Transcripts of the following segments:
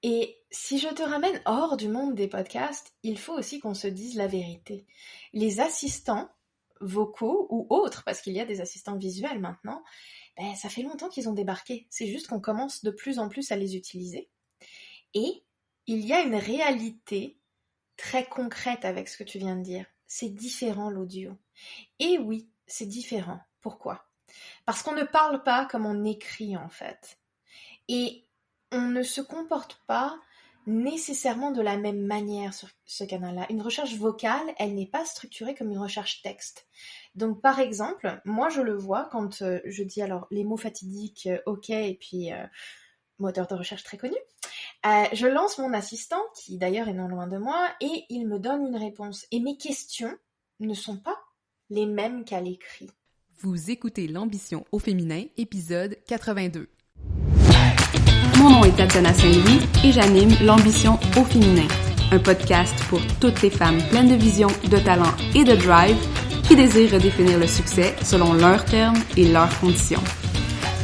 Et si je te ramène hors du monde des podcasts, il faut aussi qu'on se dise la vérité. Les assistants vocaux ou autres, parce qu'il y a des assistants visuels maintenant, ça fait longtemps qu'ils ont débarqué. C'est juste qu'on commence de plus en plus à les utiliser. Et il y a une réalité très concrète avec ce que tu viens de dire. C'est différent l'audio. Et oui, c'est différent. Pourquoi ? Parce qu'on ne parle pas comme on écrit en fait. Et on ne se comporte pas nécessairement de la même manière sur ce canal-là. Une recherche vocale, elle n'est pas structurée comme une recherche texte. Donc par exemple, moi je le vois quand je dis alors les mots fatidiques, ok, et puis moteur de recherche très connu, je lance mon assistant, qui d'ailleurs est non loin de moi, et il me donne une réponse. Et mes questions ne sont pas les mêmes qu'à l'écrit. Vous écoutez l'ambition au féminin, épisode 82. Mon nom est Tatiana Saint-Louis et j'anime l'ambition au féminin, un podcast pour toutes les femmes pleines de vision, de talent et de drive qui désirent redéfinir le succès selon leurs termes et leurs conditions.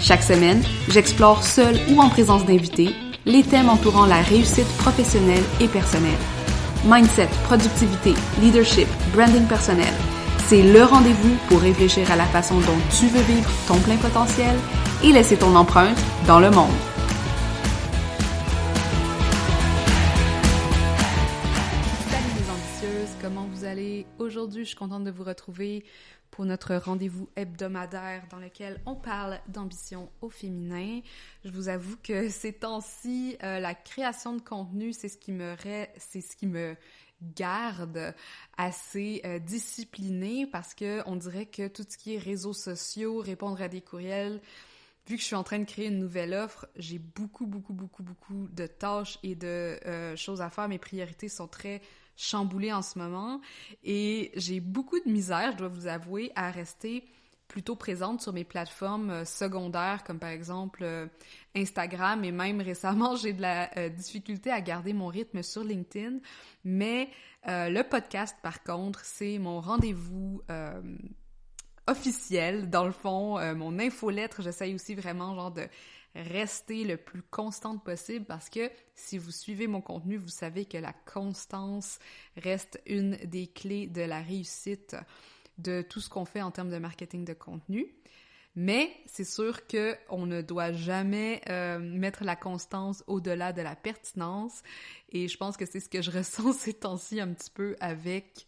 Chaque semaine, j'explore seule ou en présence d'invités les thèmes entourant la réussite professionnelle et personnelle. Mindset, productivité, leadership, branding personnel. C'est le rendez-vous pour réfléchir à la façon dont tu veux vivre ton plein potentiel et laisser ton empreinte dans le monde. Salut les ambitieuses, comment vous allez? Aujourd'hui, je suis contente de vous retrouver pour notre rendez-vous hebdomadaire dans lequel on parle d'ambition au féminin. Je vous avoue que ces temps-ci, la création de contenu, c'est ce qui me garde assez disciplinée parce que on dirait que tout ce qui est réseaux sociaux, répondre à des courriels, vu que je suis en train de créer une nouvelle offre, j'ai beaucoup de tâches et de choses à faire. Mes priorités sont très chamboulée en ce moment et j'ai beaucoup de misère, je dois vous avouer, à rester plutôt présente sur mes plateformes secondaires comme par exemple Instagram et même récemment j'ai de la difficulté à garder mon rythme sur LinkedIn, mais le podcast par contre c'est mon rendez-vous officiel dans le fond, mon infolettre, j'essaye aussi vraiment genre de rester le plus constante possible parce que si vous suivez mon contenu, vous savez que la constance reste une des clés de la réussite de tout ce qu'on fait en termes de marketing de contenu. Mais c'est sûr qu'on ne doit jamais mettre la constance au-delà de la pertinence et je pense que c'est ce que je ressens ces temps-ci un petit peu avec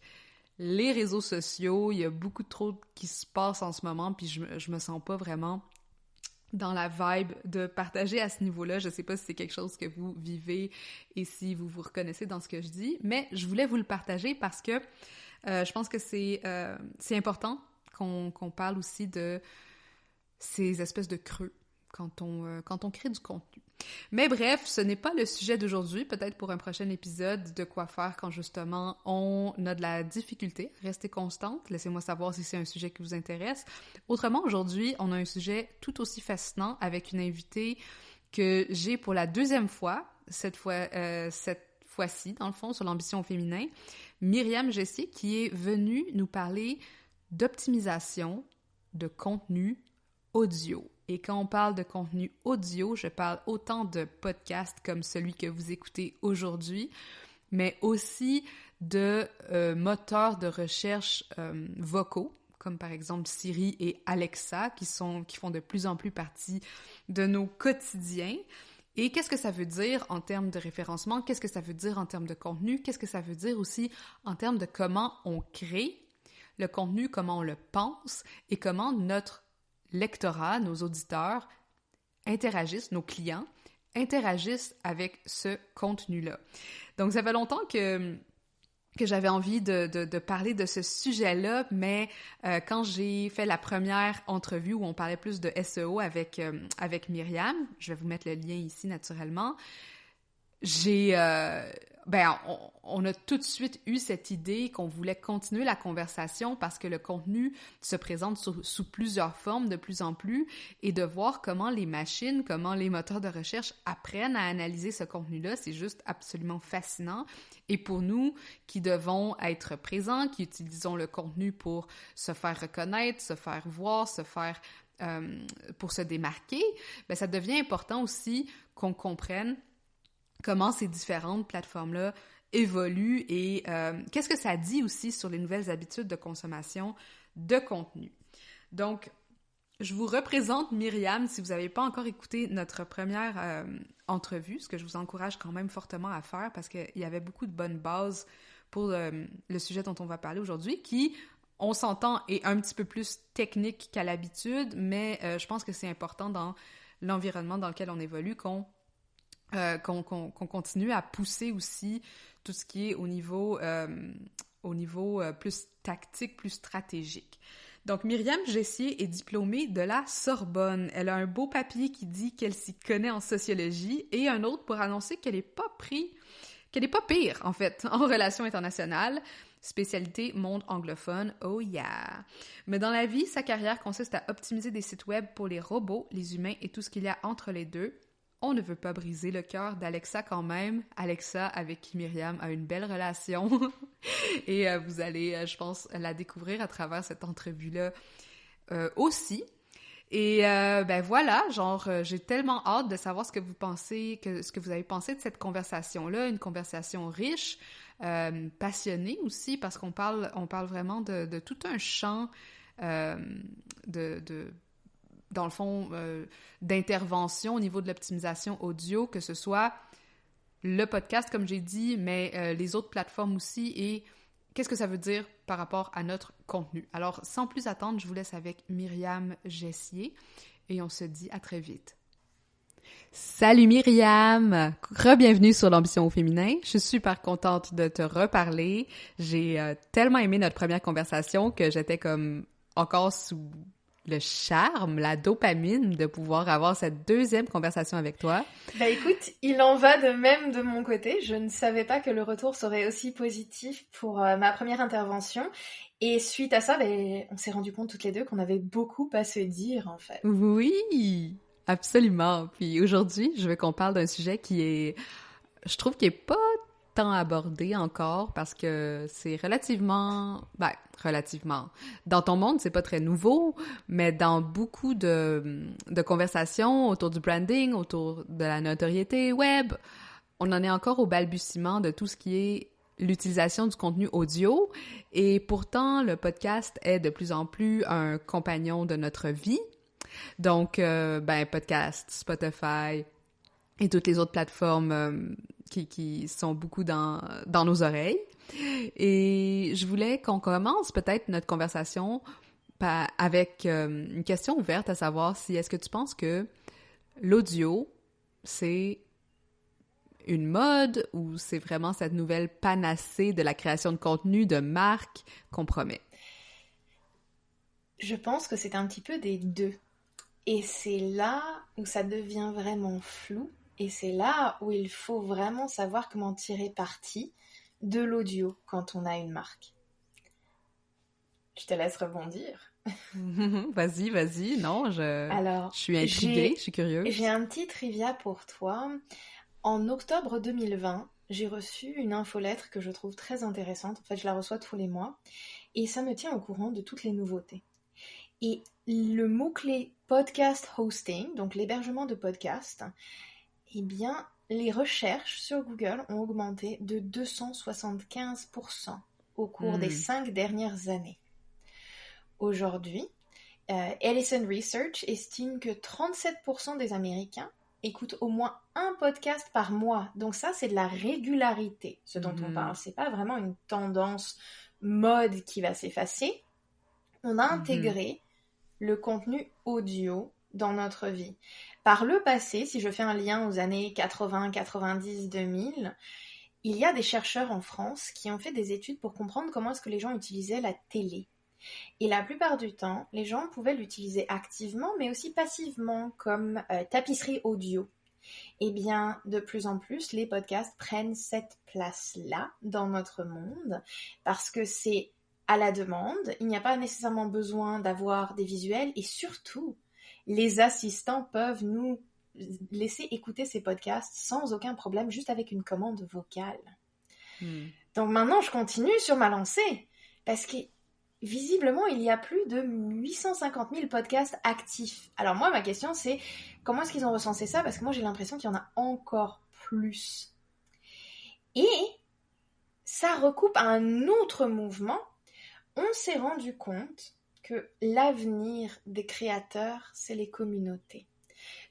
les réseaux sociaux. Il y a beaucoup trop qui se passe en ce moment puis je me sens pas vraiment dans la vibe de partager à ce niveau-là. Je sais pas si c'est quelque chose que vous vivez et si vous vous reconnaissez dans ce que je dis, mais je voulais vous le partager parce que je pense que c'est important qu'on parle aussi de ces espèces de creux quand on crée du contenu. Mais bref, ce n'est pas le sujet d'aujourd'hui, peut-être pour un prochain épisode de quoi faire quand justement on a de la difficulté à rester constante. Laissez-moi savoir si c'est un sujet qui vous intéresse. Autrement, aujourd'hui, on a un sujet tout aussi fascinant avec une invitée que j'ai pour la deuxième fois, cette fois-ci, dans le fond, sur l'ambition au féminin, Myriam Jessé, qui est venue nous parler d'optimisation de contenu audio. Et quand on parle de contenu audio, je parle autant de podcasts comme celui que vous écoutez aujourd'hui, mais aussi de moteurs de recherche vocaux, comme par exemple Siri et Alexa, qui font de plus en plus partie de nos quotidiens. Et qu'est-ce que ça veut dire en termes de référencement? Qu'est-ce que ça veut dire en termes de contenu? Qu'est-ce que ça veut dire aussi en termes de comment on crée le contenu, comment on le pense et comment notre lectorat, nos auditeurs interagissent, nos clients interagissent avec ce contenu-là. Donc, ça fait longtemps que j'avais envie de parler de ce sujet-là, mais quand j'ai fait la première entrevue où on parlait plus de SEO avec Myriam, je vais vous mettre le lien ici naturellement, on a tout de suite eu cette idée qu'on voulait continuer la conversation parce que le contenu se présente sous plusieurs formes de plus en plus et de voir comment les machines, comment les moteurs de recherche apprennent à analyser ce contenu-là, c'est juste absolument fascinant. Et pour nous qui devons être présents, qui utilisons le contenu pour se faire reconnaître, se faire voir, pour se démarquer, ça devient important aussi qu'on comprenne comment ces différentes plateformes-là évoluent et qu'est-ce que ça dit aussi sur les nouvelles habitudes de consommation de contenu. Donc, je vous représente Myriam si vous n'avez pas encore écouté notre première entrevue, ce que je vous encourage quand même fortement à faire parce qu'il y avait beaucoup de bonnes bases pour le sujet dont on va parler aujourd'hui qui, on s'entend, est un petit peu plus technique qu'à l'habitude, mais je pense que c'est important dans l'environnement dans lequel on évolue qu'on continue à pousser aussi tout ce qui est au niveau plus tactique, plus stratégique. Donc, Myriam Gessier est diplômée de la Sorbonne. Elle a un beau papier qui dit qu'elle s'y connaît en sociologie et un autre pour annoncer qu'elle est pas pire, en fait, en relations internationales. Spécialité monde anglophone, oh yeah! Mais dans la vie, sa carrière consiste à optimiser des sites web pour les robots, les humains et tout ce qu'il y a entre les deux. On ne veut pas briser le cœur d'Alexa quand même. Alexa, avec qui Myriam a une belle relation. Et vous allez, je pense, la découvrir à travers cette entrevue-là aussi. Et ben voilà, genre, j'ai tellement hâte de savoir ce que vous pensez, ce que vous avez pensé de cette conversation-là, une conversation riche, passionnée aussi, parce qu'on parle vraiment de tout un champ dans le fond, d'intervention au niveau de l'optimisation audio, que ce soit le podcast, comme j'ai dit, mais les autres plateformes aussi, et qu'est-ce que ça veut dire par rapport à notre contenu. Alors, sans plus attendre, je vous laisse avec Myriam Gessier, et on se dit à très vite. Salut Myriam! Re-bienvenue sur l'ambition au féminin. Je suis super contente de te reparler. J'ai tellement aimé notre première conversation que j'étais comme encore sous le charme, la dopamine de pouvoir avoir cette deuxième conversation avec toi. Bah écoute, il en va de même de mon côté. Je ne savais pas que le retour serait aussi positif pour ma première intervention. Et suite à ça, on s'est rendu compte toutes les deux qu'on avait beaucoup à se dire, en fait. Oui, absolument. Puis aujourd'hui, je veux qu'on parle d'un sujet qui est, je trouve, qui est pas tant abordé encore parce que c'est relativement, dans ton monde, c'est pas très nouveau, mais dans beaucoup de conversations autour du branding, autour de la notoriété web, on en est encore au balbutiement de tout ce qui est l'utilisation du contenu audio et pourtant le podcast est de plus en plus un compagnon de notre vie. Donc, podcast, Spotify et toutes les autres plateformes qui sont beaucoup dans nos oreilles. Et je voulais qu'on commence peut-être notre conversation avec une question ouverte, à savoir si est-ce que tu penses que l'audio, c'est une mode ou c'est vraiment cette nouvelle panacée de la création de contenu, de marque qu'on promet? Je pense que c'est un petit peu des deux. Et c'est là où ça devient vraiment flou. Et c'est là où il faut vraiment savoir comment tirer parti de l'audio quand on a une marque. Je te laisse rebondir. Vas-y. Non, je suis intriguée, je suis curieuse. J'ai un petit trivia pour toi. En octobre 2020, j'ai reçu une infolettre que je trouve très intéressante. En fait, je la reçois tous les mois. Et ça me tient au courant de toutes les nouveautés. Et le mot-clé podcast hosting, donc l'hébergement de podcasts, eh bien, les recherches sur Google ont augmenté de 275% au cours des 5 dernières années. Aujourd'hui, Ellison Research estime que 37% des Américains écoutent au moins un podcast par mois. Donc ça, c'est de la régularité, ce dont on parle. C'est pas vraiment une tendance mode qui va s'effacer. On a intégré le contenu audio dans notre vie. Par le passé, si je fais un lien aux années 80, 90, 2000, il y a des chercheurs en France qui ont fait des études pour comprendre comment est-ce que les gens utilisaient la télé. Et la plupart du temps, les gens pouvaient l'utiliser activement, mais aussi passivement, comme tapisserie audio. Eh bien, de plus en plus, les podcasts prennent cette place-là dans notre monde, parce que c'est à la demande, il n'y a pas nécessairement besoin d'avoir des visuels, et surtout, les assistants peuvent nous laisser écouter ces podcasts sans aucun problème, juste avec une commande vocale. Donc maintenant, je continue sur ma lancée, parce que visiblement, il y a plus de 850 000 podcasts actifs. Alors moi, ma question, c'est comment est-ce qu'ils ont recensé ça? Parce que moi, j'ai l'impression qu'il y en a encore plus Et ça recoupe à un autre mouvement. On s'est rendu compte que l'avenir des créateurs, c'est les communautés.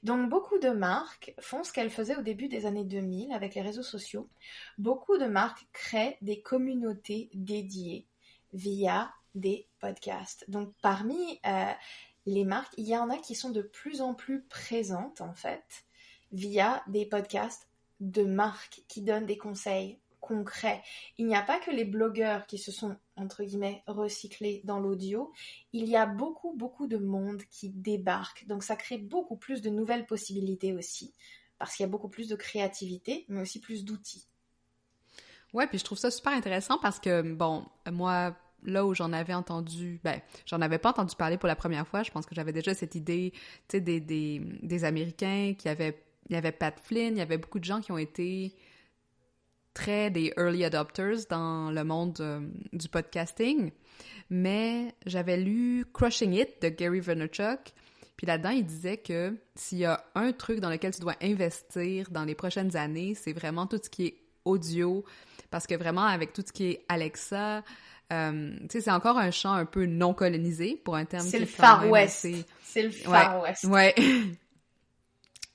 Donc beaucoup de marques font ce qu'elles faisaient au début des années 2000 avec les réseaux sociaux. Beaucoup de marques créent des communautés dédiées via des podcasts. Donc parmi les marques, il y en a qui sont de plus en plus présentes en fait via des podcasts de marques qui donnent des conseils concrets. Il n'y a pas que les blogueurs qui se sont, entre guillemets, recyclés dans l'audio. Il y a beaucoup de monde qui débarque. Donc ça crée beaucoup plus de nouvelles possibilités aussi, parce qu'il y a beaucoup plus de créativité, mais aussi plus d'outils. Ouais, puis je trouve ça super intéressant parce que, bon, moi, là où j'en avais entendu, j'en avais pas entendu parler pour la première fois. Je pense que j'avais déjà cette idée, tu sais, des Américains il y avait Pat Flynn, il y avait beaucoup de gens qui ont été des early adopters dans le monde du podcasting, mais j'avais lu Crushing It de Gary Vaynerchuk, puis là-dedans, il disait que s'il y a un truc dans lequel tu dois investir dans les prochaines années, c'est vraiment tout ce qui est audio, parce que vraiment, avec tout ce qui est Alexa, tu sais, c'est encore un champ un peu non colonisé, pour un terme c'est qui le est quand Far même West. assez... C'est le Far West. Ouais.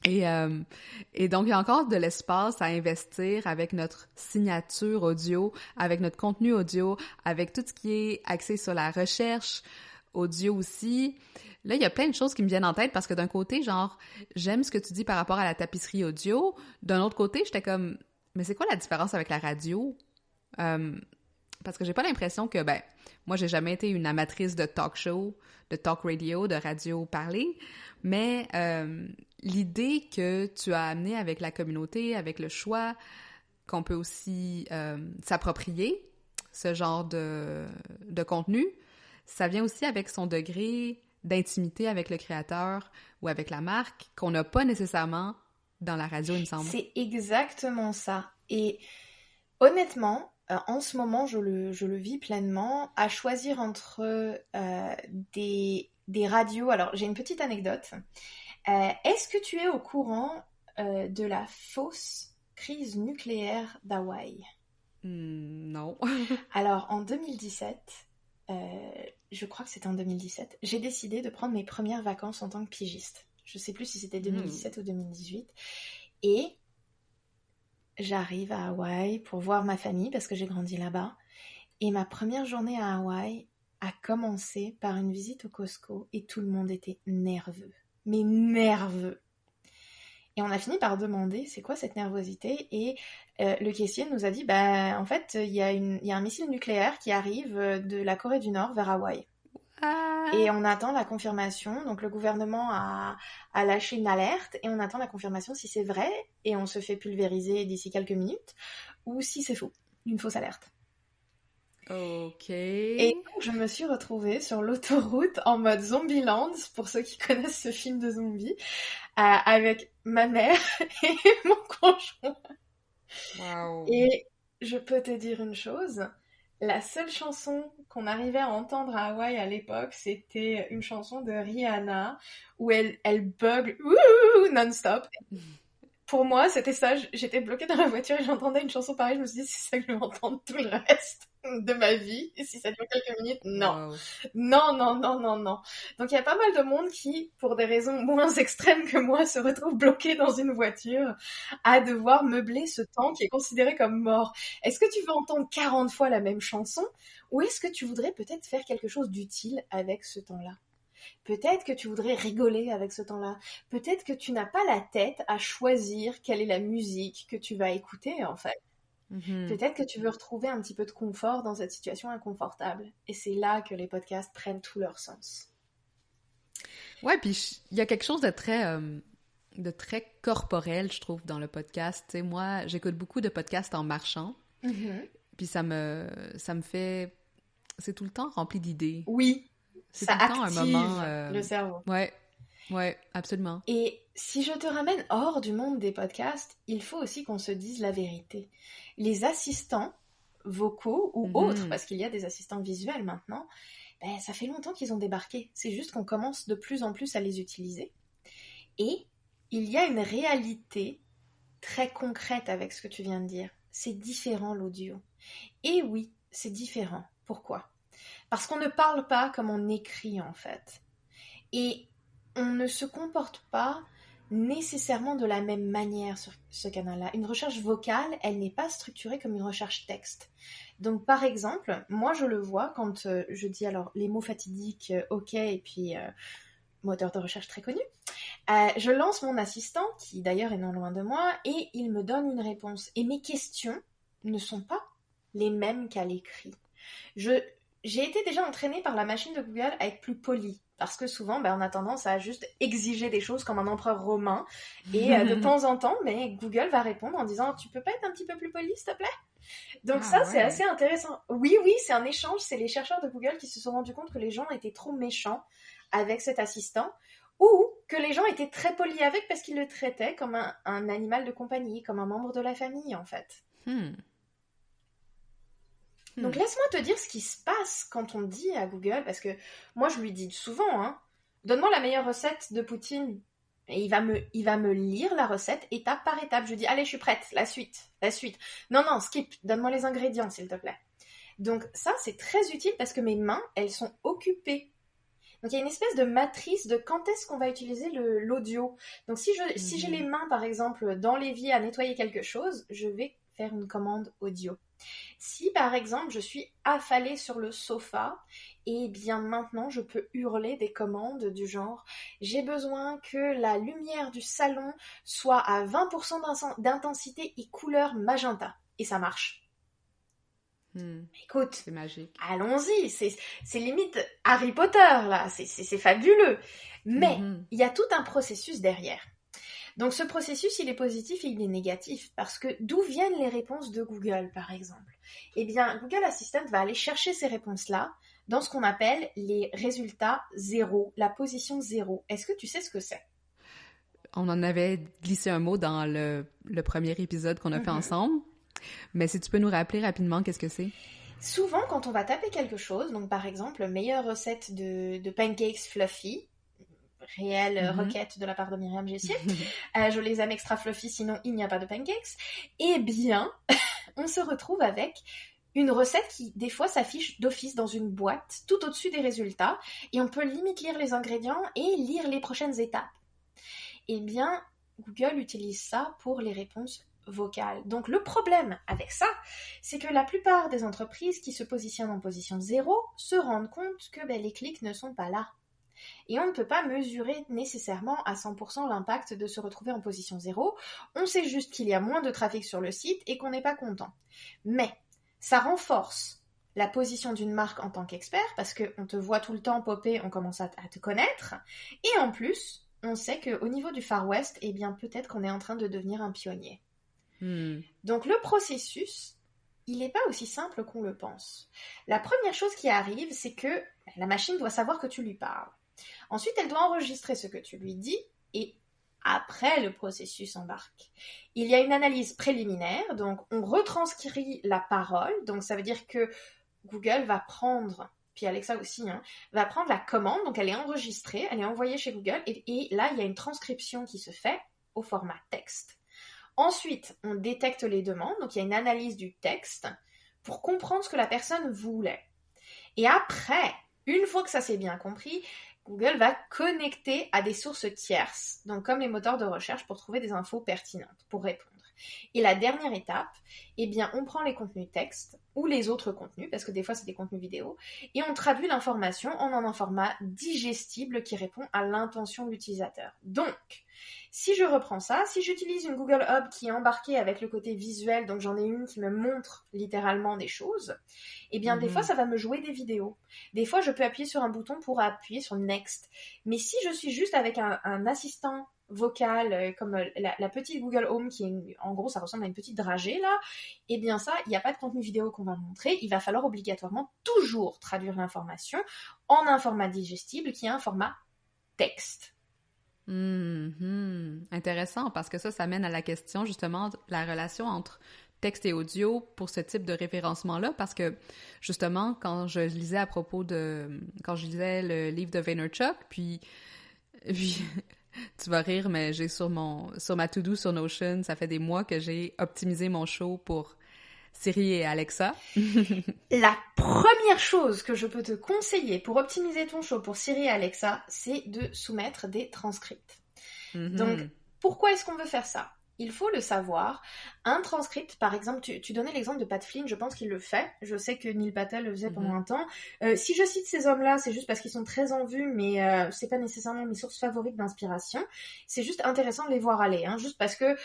Et donc, il y a encore de l'espace à investir avec notre signature audio, avec notre contenu audio, avec tout ce qui est axé sur la recherche audio aussi. Là, il y a plein de choses qui me viennent en tête parce que d'un côté, genre, j'aime ce que tu dis par rapport à la tapisserie audio. D'un autre côté, j'étais comme, mais c'est quoi la différence avec la radio? Parce que j'ai pas l'impression que, moi, j'ai jamais été une amatrice de talk show, de talk radio, de radio parlée, mais l'idée que tu as amenée avec la communauté, avec le choix, qu'on peut aussi s'approprier ce genre de contenu, ça vient aussi avec son degré d'intimité avec le créateur ou avec la marque qu'on n'a pas nécessairement dans la radio, il me semble. C'est exactement ça. Et honnêtement, en ce moment, je le vis pleinement, à choisir entre des radios. Alors, j'ai une petite anecdote. Est-ce que tu es au courant de la fausse crise nucléaire d'Hawaï? Non. Alors, en 2017, je crois que c'était en 2017, j'ai décidé de prendre mes premières vacances en tant que pigiste. Je sais plus si c'était 2017 ou 2018. Et j'arrive à Hawaï pour voir ma famille parce que j'ai grandi là-bas. Et ma première journée à Hawaï a commencé par une visite au Costco et tout le monde était nerveux. Mais nerveux. Et on a fini par demander c'est quoi cette nervosité et le caissier nous a dit en fait il y a un missile nucléaire qui arrive de la Corée du Nord vers Hawaï. Et on attend la confirmation, donc le gouvernement a lâché une alerte et on attend la confirmation si c'est vrai et on se fait pulvériser d'ici quelques minutes ou si c'est faux, une fausse alerte. Ok. Et donc, je me suis retrouvée sur l'autoroute en mode Zombieland, pour ceux qui connaissent ce film de zombies, avec ma mère et mon conjoint. Wow. Et je peux te dire une chose, la seule chanson qu'on arrivait à entendre à Hawaï à l'époque, c'était une chanson de Rihanna où elle bug non-stop. Pour moi, c'était ça, j'étais bloquée dans la voiture et j'entendais une chanson pareille, je me suis dit, c'est ça que je vais entendre tout le reste de ma vie, et si ça dure quelques minutes, non. Wow. Non. Donc il y a pas mal de monde qui, pour des raisons moins extrêmes que moi, se retrouve bloqué dans une voiture à devoir meubler ce temps qui est considéré comme mort. Est-ce que tu veux entendre 40 fois la même chanson, ou est-ce que tu voudrais peut-être faire quelque chose d'utile avec ce temps-là ? Peut-être que tu voudrais rigoler avec ce temps-là. Peut-être que tu n'as pas la tête à choisir quelle est la musique que tu vas écouter, en fait. Mm-hmm. Peut-être que tu veux retrouver un petit peu de confort dans cette situation inconfortable. Et c'est là que les podcasts prennent tout leur sens. Ouais, puis il y a quelque chose de très corporel, je trouve, dans le podcast. Tu sais, moi, j'écoute beaucoup de podcasts en marchant. Mm-hmm. Puis ça me fait... C'est tout le temps rempli d'idées. Oui. C'est ça tout le temps active un moment, le cerveau. Ouais, absolument. Et si je te ramène hors du monde des podcasts, il faut aussi qu'on se dise la vérité. Les assistants vocaux ou autres, parce qu'il y a des assistants visuels maintenant, ça fait longtemps qu'ils ont débarqué. C'est juste qu'on commence de plus en plus à les utiliser. Et il y a une réalité très concrète avec ce que tu viens de dire. c'est différent l'audio. Et oui, c'est différent. Pourquoi ? Parce qu'on ne parle pas comme on écrit en fait. Et on ne se comporte pas nécessairement de la même manière sur ce canal-là. Une recherche vocale, elle n'est pas structurée comme une recherche texte. Donc par exemple, moi je le vois quand je dis alors les mots fatidiques, ok, et puis moteur de recherche très connu, je lance mon assistant, qui d'ailleurs est non loin de moi, et il me donne une réponse. Et mes questions ne sont pas les mêmes qu'à l'écrit. J'ai été déjà entraînée par la machine de Google à être plus polie. Parce que souvent, on a tendance à juste exiger des choses comme un empereur romain. Et de temps en temps, mais Google va répondre en disant « Tu peux pas être un petit peu plus poli, s'il te plaît ?» Donc c'est assez intéressant. Oui, c'est un échange. C'est les chercheurs de Google qui se sont rendus compte que les gens étaient trop méchants avec cet assistant ou que les gens étaient très polis avec parce qu'ils le traitaient comme un animal de compagnie, comme un membre de la famille, en fait. Donc laisse-moi te dire ce qui se passe quand on dit à Google, parce que moi je lui dis souvent, donne-moi la meilleure recette de poutine. Et il va me lire la recette étape par étape. Je dis, allez, je suis prête, la suite. Non, skip, donne-moi les ingrédients, s'il te plaît. Donc ça, c'est très utile parce que mes mains, elles sont occupées. Donc il y a une espèce de matrice de quand est-ce qu'on va utiliser l'audio. Donc si j'ai les mains, par exemple, dans l'évier à nettoyer quelque chose, je vais faire une commande audio. Si par exemple je suis affalée sur le sofa, et bien maintenant je peux hurler des commandes du genre j'ai besoin que la lumière du salon soit à 20% d'intensité et couleur magenta. Et ça marche. Écoute, c'est magique. Allons-y, c'est limite Harry Potter là, c'est fabuleux. Mais il y a tout un processus derrière. Donc ce processus, il est positif et il est négatif, parce que d'où viennent les réponses de Google, par exemple ? Eh bien, Google Assistant va aller chercher ces réponses-là dans ce qu'on appelle les résultats 0, la position 0. Est-ce que tu sais ce que c'est ? On en avait glissé un mot dans le premier épisode qu'on a fait ensemble, mais si tu peux nous rappeler rapidement qu'est-ce que c'est ? Souvent, quand on va taper quelque chose, donc par exemple, meilleure recette de pancakes fluffy, réelle requête de la part de Myriam Gessier. Je les aime extra fluffy, sinon il n'y a pas de pancakes. Eh bien, on se retrouve avec une recette qui, des fois, s'affiche d'office dans une boîte, tout au-dessus des résultats, et on peut limite lire les ingrédients et lire les prochaines étapes. Eh bien, Google utilise ça pour les réponses vocales. Donc, le problème avec ça, c'est que la plupart des entreprises qui se positionnent en position 0 se rendent compte que les clics ne sont pas là. Et on ne peut pas mesurer nécessairement à 100% l'impact de se retrouver en position 0. On sait juste qu'il y a moins de trafic sur le site et qu'on n'est pas content. Mais ça renforce la position d'une marque en tant qu'expert parce qu'on te voit tout le temps popper, on commence à te connaître. Et en plus, on sait qu'au niveau du Far West, eh bien peut-être qu'on est en train de devenir un pionnier. Donc le processus, il n'est pas aussi simple qu'on le pense. La première chose qui arrive, c'est que la machine doit savoir que tu lui parles. Ensuite, elle doit enregistrer ce que tu lui dis et après, le processus embarque. Il y a une analyse préliminaire, donc on retranscrit la parole, donc ça veut dire que Google va prendre, puis Alexa aussi, va prendre la commande, donc elle est enregistrée, elle est envoyée chez Google et là, il y a une transcription qui se fait au format texte. Ensuite, on détecte les demandes, donc il y a une analyse du texte pour comprendre ce que la personne voulait. Et après, une fois que ça s'est bien compris, Google va connecter à des sources tierces, donc comme les moteurs de recherche pour trouver des infos pertinentes, pour répondre. Et la dernière étape, eh bien, on prend les contenus texte ou les autres contenus, parce que des fois c'est des contenus vidéo, et on traduit l'information en un format digestible qui répond à l'intention de l'utilisateur. Donc, si je reprends ça, si j'utilise une Google Hub qui est embarquée avec le côté visuel, donc j'en ai une qui me montre littéralement des choses, eh bien des fois ça va me jouer des vidéos. Des fois je peux appuyer sur un bouton pour appuyer sur Next. Mais si je suis juste avec un assistant vocal comme la petite Google Home qui est en gros ça ressemble à une petite dragée là, eh bien ça, il n'y a pas de contenu vidéo qu'on va montrer, il va falloir obligatoirement toujours traduire l'information en un format digestible qui est un format texte. Intéressant, parce que ça mène à la question justement de la relation entre texte et audio pour ce type de référencement-là, parce que justement, quand je lisais le livre de Vaynerchuk, puis tu vas rire, mais j'ai sur ma to-do sur Notion, ça fait des mois que j'ai optimisé mon show pour Siri et Alexa. La première chose que je peux te conseiller pour optimiser ton show pour Siri et Alexa, c'est de soumettre des transcripts. Donc, pourquoi est-ce qu'on veut faire ça ? Il faut le savoir. Un transcript, par exemple, tu donnais l'exemple de Pat Flynn, je pense qu'il le fait. Je sais que Neil Patel le faisait pendant un temps. Si je cite ces hommes-là, c'est juste parce qu'ils sont très en vue, mais c'est pas nécessairement mes sources favorites d'inspiration. C'est juste intéressant de les voir aller, hein, juste parce que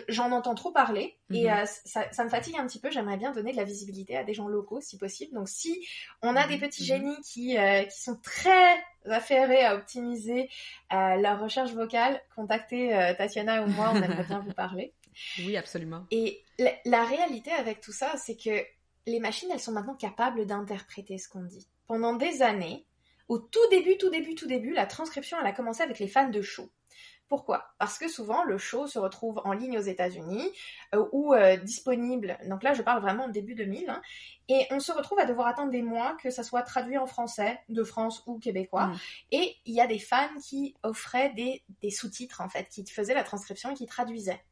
j'en entends trop parler et ça me fatigue un petit peu. J'aimerais bien donner de la visibilité à des gens locaux, si possible. Donc, si on a des petits génies qui sont très affairés à optimiser leur recherche vocale, contactez Tatiana ou moi, on aimerait bien vous parler. Oui, absolument. Et la réalité avec tout ça, c'est que les machines, elles sont maintenant capables d'interpréter ce qu'on dit. Pendant des années, au tout début, la transcription, elle a commencé avec les fans de show. Pourquoi ? Parce que souvent, le show se retrouve en ligne aux États-Unis ou disponible. Donc là, je parle vraiment début 2000. Hein, et on se retrouve à devoir attendre des mois que ça soit traduit en français, de France ou québécois. Et il y a des fans qui offraient des sous-titres, en fait, qui faisaient la transcription et qui traduisaient.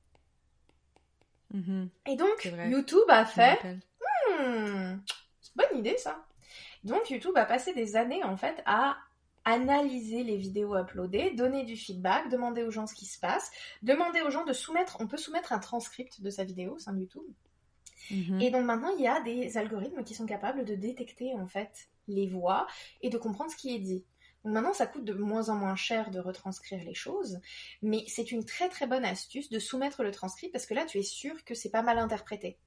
Et donc, YouTube a fait... c'est une bonne idée, ça. Donc, YouTube a passé des années, en fait, à analyser les vidéos uploadées, donner du feedback, demander aux gens ce qui se passe, demander aux gens de soumettre... On peut soumettre un transcript de sa vidéo au sein de YouTube. Et donc, maintenant, il y a des algorithmes qui sont capables de détecter, en fait, les voix et de comprendre ce qui est dit. Donc maintenant, ça coûte de moins en moins cher de retranscrire les choses, mais c'est une très très bonne astuce de soumettre le transcrit parce que là, tu es sûr que c'est pas mal interprété.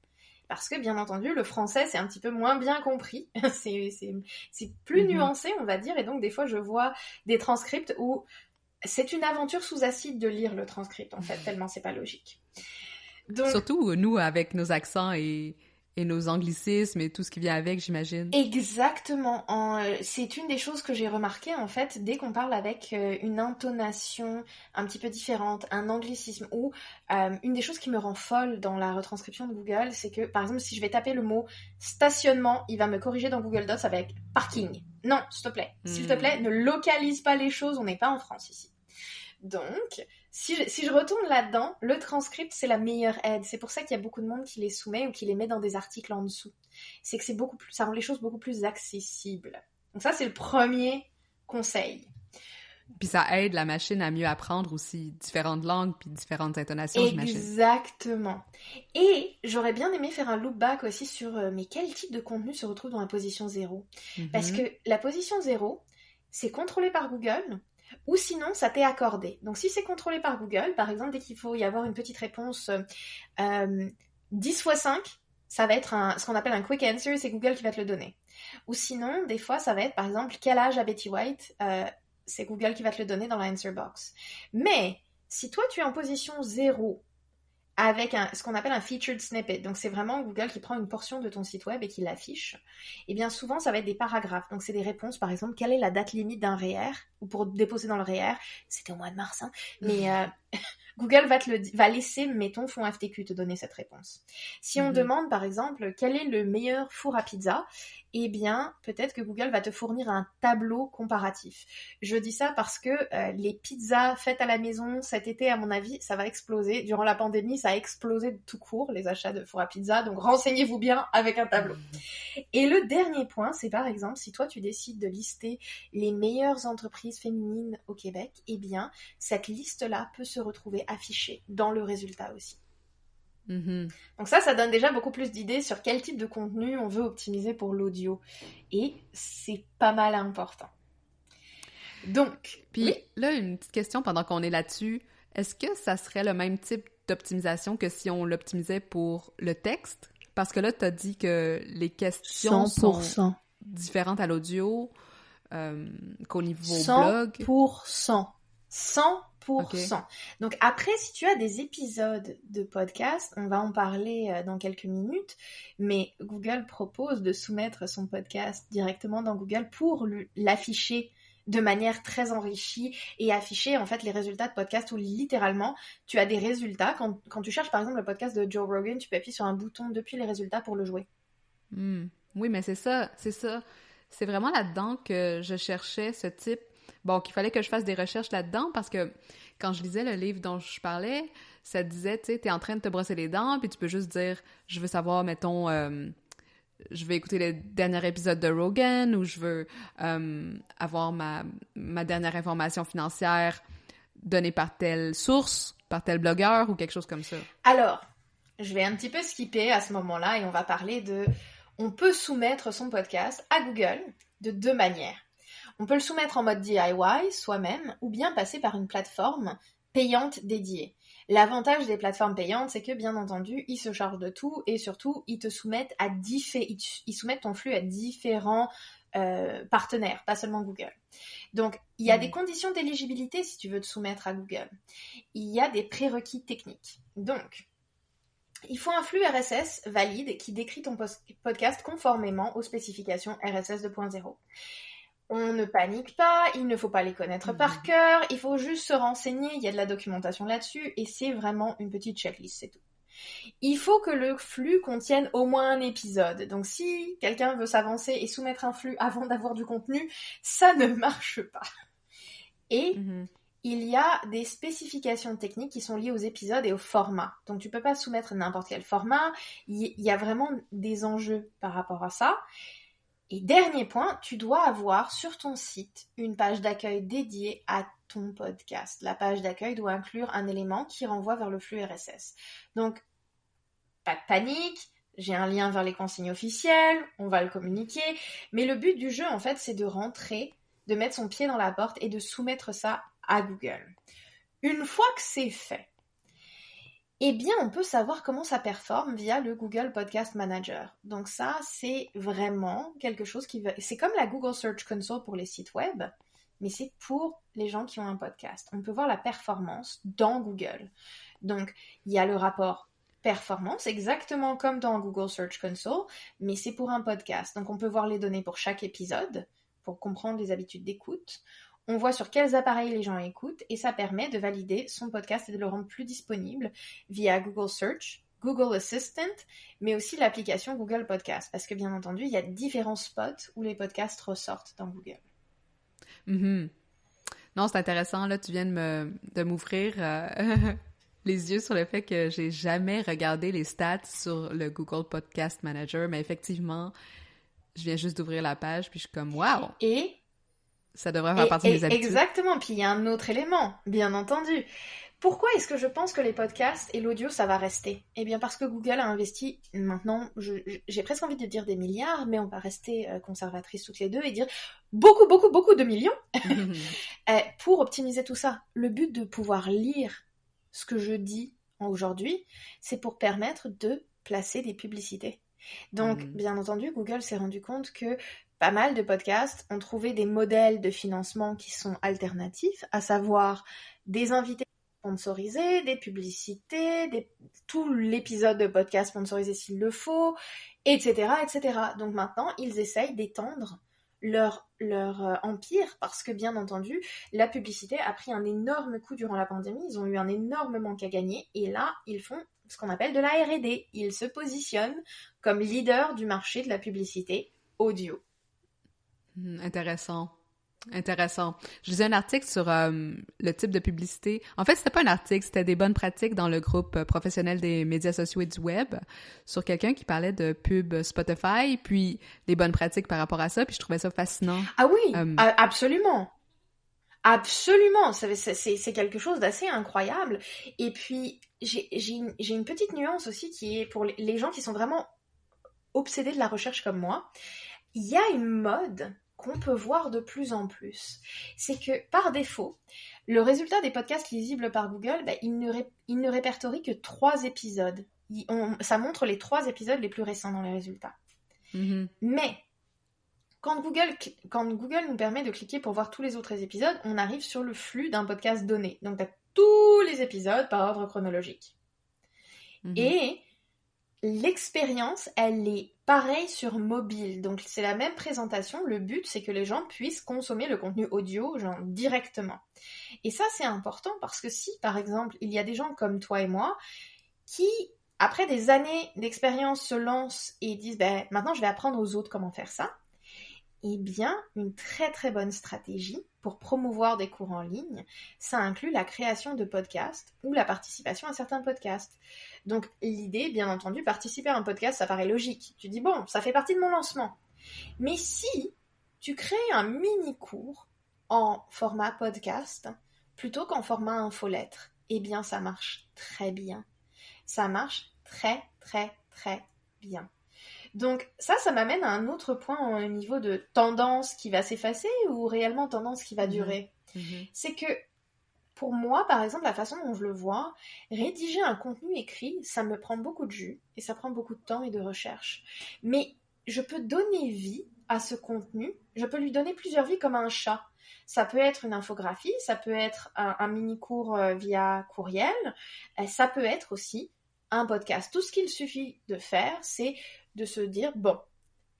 Parce que, bien entendu, le français, c'est un petit peu moins bien compris. c'est plus nuancé, on va dire, et donc des fois, je vois des transcripts où c'est une aventure sous acide de lire le transcript, en fait, tellement c'est pas logique. Donc, surtout, nous, avec nos accents et nos anglicismes et tout ce qui vient avec, j'imagine. Exactement. C'est une des choses que j'ai remarquées, en fait, dès qu'on parle avec une intonation un petit peu différente, un anglicisme, ou une des choses qui me rend folle dans la retranscription de Google, c'est que, par exemple, si je vais taper le mot stationnement, il va me corriger dans Google Docs avec parking. Non, s'il te plaît, ne localise pas les choses, on n'est pas en France ici. Donc, si je retourne là-dedans, le transcript, c'est la meilleure aide. C'est pour ça qu'il y a beaucoup de monde qui les soumet ou qui les met dans des articles en dessous. C'est que ça rend les choses beaucoup plus accessibles. Donc ça, c'est le premier conseil. Puis ça aide la machine à mieux apprendre aussi différentes langues puis différentes intonations, j'imagine. Exactement. Et j'aurais bien aimé faire un loop back aussi sur mais quel type de contenu se retrouve dans la position 0 ? Parce que la position 0, c'est contrôlé par Google... Ou sinon, ça t'est accordé. Donc, si c'est contrôlé par Google, par exemple, dès qu'il faut y avoir une petite réponse 10 x 5, ça va être ce qu'on appelle un quick answer, c'est Google qui va te le donner. Ou sinon, des fois, ça va être, par exemple, quel âge a Betty White, c'est Google qui va te le donner dans la answer box. Mais, si toi, tu es en position 0, avec ce qu'on appelle un featured snippet, donc c'est vraiment Google qui prend une portion de ton site web et qui l'affiche, et bien souvent ça va être des paragraphes, donc c'est des réponses, par exemple, quelle est la date limite d'un REER, ou pour déposer dans le REER, c'était au mois de mars, hein, mais Google va laisser, mettons, Fond FTQ te donner cette réponse. Si on demande, par exemple, quel est le meilleur four à pizza, eh bien, peut-être que Google va te fournir un tableau comparatif. Je dis ça parce que les pizzas faites à la maison cet été, à mon avis, ça va exploser. Durant la pandémie, ça a explosé de tout court, les achats de four à pizza, donc renseignez-vous bien avec un tableau. Et le dernier point, c'est par exemple, si toi tu décides de lister les meilleures entreprises féminines au Québec, eh bien, cette liste-là peut se retrouver affichée dans le résultat aussi. Donc ça donne déjà beaucoup plus d'idées sur quel type de contenu on veut optimiser pour l'audio. Et c'est pas mal important. Donc, puis là, une petite question pendant qu'on est là-dessus. Est-ce que ça serait le même type d'optimisation que si on l'optimisait pour le texte? Parce que là, tu as dit que les questions 100%. sont différentes à l'audio qu'au niveau 100%. blog. 100%. Okay. Donc après, si tu as des épisodes de podcast, on va en parler dans quelques minutes, mais Google propose de soumettre son podcast directement dans Google pour l'afficher de manière très enrichie et afficher en fait les résultats de podcast où littéralement tu as des résultats. Quand tu cherches par exemple le podcast de Joe Rogan, tu peux appuyer sur un bouton depuis les résultats pour le jouer. Oui, mais c'est ça. C'est vraiment là-dedans que je cherchais ce type. bon, qu'il fallait que je fasse des recherches là-dedans parce que quand je lisais le livre dont je parlais, ça disait, tu sais, t'es en train de te brosser les dents, puis tu peux juste dire, je veux savoir, mettons, je vais écouter le dernier épisode de Rogan ou je veux avoir ma dernière information financière donnée par telle source, par tel blogueur ou quelque chose comme ça. Alors, je vais un petit peu skipper à ce moment-là et on va parler de... On peut soumettre son podcast à Google de 2 manières. On peut le soumettre en mode DIY, soi-même, ou bien passer par une plateforme payante dédiée. L'avantage des plateformes payantes, c'est que, bien entendu, ils se chargent de tout et surtout, ils te soumettent ils soumettent ton flux à différents partenaires, pas seulement Google. Donc, il y a des conditions d'éligibilité si tu veux te soumettre à Google. Il y a des prérequis techniques. Donc, il faut un flux RSS valide qui décrit ton podcast conformément aux spécifications RSS 2.0. On ne panique pas, il ne faut pas les connaître par cœur, il faut juste se renseigner, il y a de la documentation là-dessus, et c'est vraiment une petite checklist, c'est tout. Il faut que le flux contienne au moins un épisode. Donc si quelqu'un veut s'avancer et soumettre un flux avant d'avoir du contenu, ça ne marche pas. Et il y a des spécifications techniques qui sont liées aux épisodes et au format. Donc tu peux pas soumettre n'importe quel format, il y a vraiment des enjeux par rapport à ça. Et dernier point, tu dois avoir sur ton site une page d'accueil dédiée à ton podcast. La page d'accueil doit inclure un élément qui renvoie vers le flux RSS. Donc, pas de panique, j'ai un lien vers les consignes officielles, on va le communiquer, mais le but du jeu, en fait, c'est de rentrer, de mettre son pied dans la porte et de soumettre ça à Google. Une fois que c'est fait, eh bien, on peut savoir comment ça performe via le Google Podcast Manager. Donc ça, c'est vraiment quelque chose c'est comme la Google Search Console pour les sites web, mais c'est pour les gens qui ont un podcast. On peut voir la performance dans Google. Donc, il y a le rapport performance, exactement comme dans Google Search Console, mais c'est pour un podcast. Donc, on peut voir les données pour chaque épisode, pour comprendre les habitudes d'écoute. On voit sur quels appareils les gens écoutent et ça permet de valider son podcast et de le rendre plus disponible via Google Search, Google Assistant, mais aussi l'application Google Podcast. Parce que bien entendu, il y a différents spots où les podcasts ressortent dans Google. Non, c'est intéressant. Là, tu viens de m'ouvrir les yeux sur le fait que j'ai jamais regardé les stats sur le Google Podcast Manager, mais effectivement, je viens juste d'ouvrir la page puis je suis comme « wow ». Et ça devrait faire partie des habitudes. Exactement. Puis il y a un autre élément, bien entendu. Pourquoi est-ce que je pense que les podcasts et l'audio, ça va rester ? Eh bien parce que Google a investi maintenant, j'ai presque envie de dire des milliards, mais on va rester conservatrices toutes les deux et dire beaucoup de millions pour optimiser tout ça. Le but de pouvoir lire ce que je dis aujourd'hui, c'est pour permettre de placer des publicités. Donc, bien entendu, Google s'est rendu compte que pas mal de podcasts ont trouvé des modèles de financement qui sont alternatifs, à savoir des invités sponsorisés, des publicités, tout l'épisode de podcast sponsorisé s'il le faut, etc., etc. Donc maintenant, ils essayent d'étendre leur empire parce que, bien entendu, la publicité a pris un énorme coup durant la pandémie. Ils ont eu un énorme manque à gagner et là, ils font ce qu'on appelle de la R&D. Ils se positionnent comme leader du marché de la publicité audio. Intéressant. Je lisais un article sur le type de publicité. En fait, c'était pas un article, c'était des bonnes pratiques dans le groupe professionnel des médias sociaux et du web sur quelqu'un qui parlait de pub Spotify, puis les bonnes pratiques par rapport à ça, puis je trouvais ça fascinant. Ah oui, absolument. Absolument, c'est quelque chose d'assez incroyable. Et puis, j'ai une petite nuance aussi qui est pour les gens qui sont vraiment obsédés de la recherche comme moi. Il y a une mode qu'on peut voir de plus en plus. C'est que, par défaut, le résultat des podcasts lisibles par Google, il ne répertorie que 3 épisodes. Ça montre les 3 épisodes les plus récents dans les résultats. Mais, quand Google nous permet de cliquer pour voir tous les autres épisodes, on arrive sur le flux d'un podcast donné. Donc, tu as tous les épisodes par ordre chronologique. Et l'expérience, elle est pareille sur mobile. Donc, c'est la même présentation. Le but, c'est que les gens puissent consommer le contenu audio, genre, directement. Et ça, c'est important parce que si, par exemple, il y a des gens comme toi et moi qui, après des années d'expérience, se lancent et disent « maintenant, je vais apprendre aux autres comment faire ça », Eh bien, une très très bonne stratégie pour promouvoir des cours en ligne, ça inclut la création de podcasts ou la participation à certains podcasts. Donc l'idée, bien entendu, participer à un podcast, ça paraît logique. Tu dis, bon, ça fait partie de mon lancement. Mais si tu crées un mini-cours en format podcast plutôt qu'en format infolettre, eh bien ça marche très bien. Ça marche très très très bien. Donc ça m'amène à un autre point au niveau de tendance qui va s'effacer ou réellement tendance qui va durer. C'est que pour moi, par exemple, la façon dont je le vois, rédiger un contenu écrit, ça me prend beaucoup de jus et ça prend beaucoup de temps et de recherche. Mais je peux donner vie à ce contenu, je peux lui donner plusieurs vies comme un chat. Ça peut être une infographie, ça peut être un mini-cours via courriel, ça peut être aussi un podcast. Tout ce qu'il suffit de faire, c'est de se dire, bon,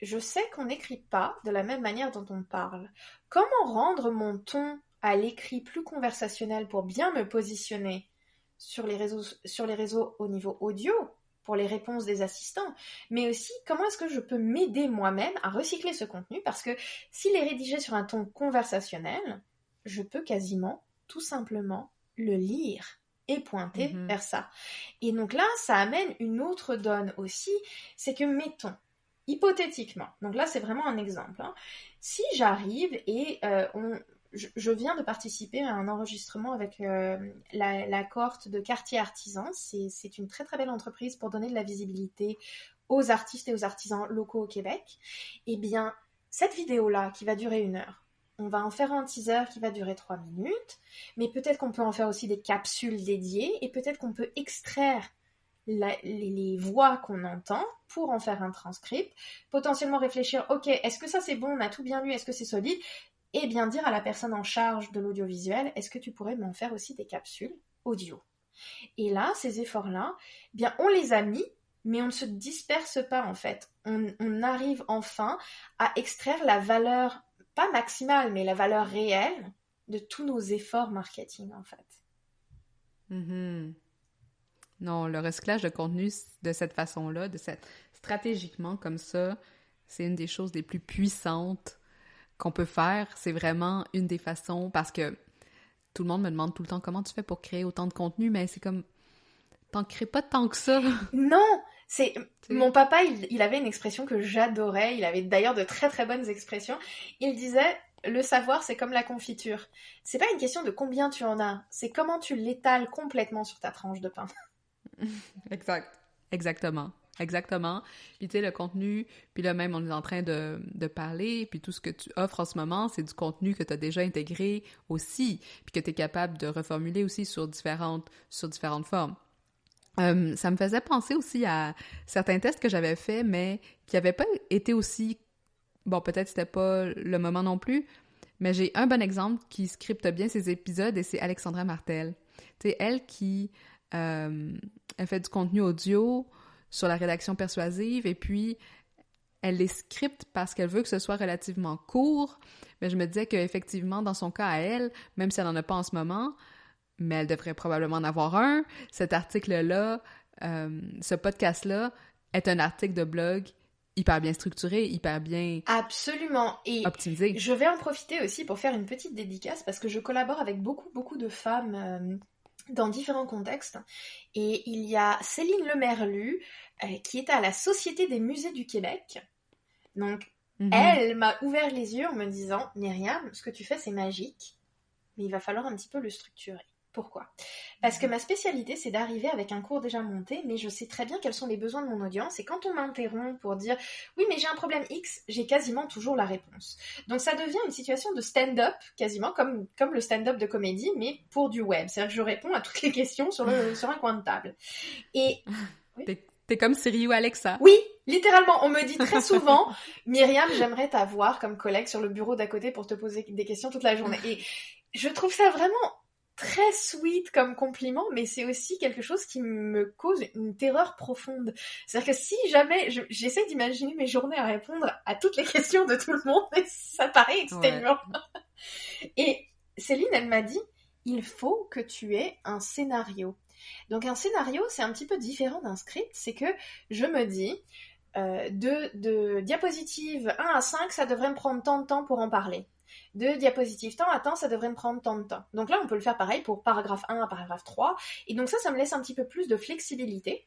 je sais qu'on n'écrit pas de la même manière dont on parle. Comment rendre mon ton à l'écrit plus conversationnel pour bien me positionner sur les réseaux au niveau audio, pour les réponses des assistants, mais aussi comment est-ce que je peux m'aider moi-même à recycler ce contenu, parce que s'il est rédigé sur un ton conversationnel, je peux quasiment, tout simplement, le lire et pointer vers ça. Et donc là, ça amène une autre donne aussi, c'est que mettons, hypothétiquement, donc là c'est vraiment un exemple, hein, si j'arrive et je viens de participer à un enregistrement avec la cohorte de Quartier Artisan, c'est une très très belle entreprise pour donner de la visibilité aux artistes et aux artisans locaux au Québec, et bien cette vidéo-là qui va durer 1 heure, on va en faire un teaser qui va durer 3 minutes, mais peut-être qu'on peut en faire aussi des capsules dédiées, et peut-être qu'on peut extraire les voix qu'on entend pour en faire un transcript, potentiellement réfléchir, ok, est-ce que ça c'est bon, on a tout bien lu, est-ce que c'est solide, et bien dire à la personne en charge de l'audiovisuel, est-ce que tu pourrais m'en faire aussi des capsules audio? Et là, ces efforts-là, bien on les a mis, mais on ne se disperse pas en fait. On arrive enfin à extraire la valeur, pas maximale, mais la valeur réelle de tous nos efforts marketing en fait. Non, le recyclage de contenu de cette façon-là, stratégiquement comme ça, c'est une des choses les plus puissantes qu'on peut faire. C'est vraiment une des façons, parce que tout le monde me demande tout le temps comment tu fais pour créer autant de contenu, mais c'est comme, t'en crées pas tant que ça. Non, mon papa, il avait une expression que j'adorais, il avait d'ailleurs de très très bonnes expressions, il disait, le savoir c'est comme la confiture, c'est pas une question de combien tu en as, c'est comment tu l'étales complètement sur ta tranche de pain. Exactement. Puis tu sais, le contenu, puis là même on est en train de parler, puis tout ce que tu offres en ce moment, c'est du contenu que tu as déjà intégré aussi, puis que tu es capable de reformuler aussi sur différentes formes. Ça me faisait penser aussi à certains tests que j'avais faits, mais qui n'avaient pas été aussi... Bon, peut-être c'était pas le moment non plus, mais j'ai un bon exemple qui scripte bien ces épisodes, et c'est Alexandra Martel. Tu sais, elle qui... elle fait du contenu audio sur la rédaction persuasive, et puis elle les scripte parce qu'elle veut que ce soit relativement court, mais je me disais qu'effectivement, dans son cas à elle, même si elle n'en a pas en ce moment, mais elle devrait probablement en avoir un, cet article-là, ce podcast-là, est un article de blog hyper bien structuré, hyper bien absolument, et optimisé. Je vais en profiter aussi pour faire une petite dédicace, parce que je collabore avec beaucoup de femmes dans différents contextes, et il y a Céline Lemerlu qui est à la Société des musées du Québec. Donc elle m'a ouvert les yeux en me disant, Myriam, ce que tu fais c'est magique, mais il va falloir un petit peu le structurer. Pourquoi ? Parce que ma spécialité, c'est d'arriver avec un cours déjà monté, mais je sais très bien quels sont les besoins de mon audience, et quand on m'interrompt pour dire « Oui, mais j'ai un problème X », j'ai quasiment toujours la réponse. Donc ça devient une situation de stand-up, quasiment comme le stand-up de comédie, mais pour du web. C'est-à-dire que je réponds à toutes les questions sur un coin de table. Et... Oui. T'es comme Siri ou Alexa. Oui, littéralement. On me dit très souvent « Myriam, j'aimerais t'avoir comme collègue sur le bureau d'à côté pour te poser des questions toute la journée. » Et je trouve ça vraiment... très sweet comme compliment, mais c'est aussi quelque chose qui me cause une terreur profonde. C'est-à-dire que si jamais j'essaie d'imaginer mes journées à répondre à toutes les questions de tout le monde, et ça paraît exténuant. Ouais. Et Céline, elle m'a dit, il faut que tu aies un scénario. Donc un scénario, c'est un petit peu différent d'un script, c'est que je me dis, de diapositive 1 à 5, ça devrait me prendre tant de temps pour en parler. De diapositive temps à temps, ça devrait me prendre tant de temps. Donc là, on peut le faire pareil pour paragraphe 1 à paragraphe 3. Et donc ça me laisse un petit peu plus de flexibilité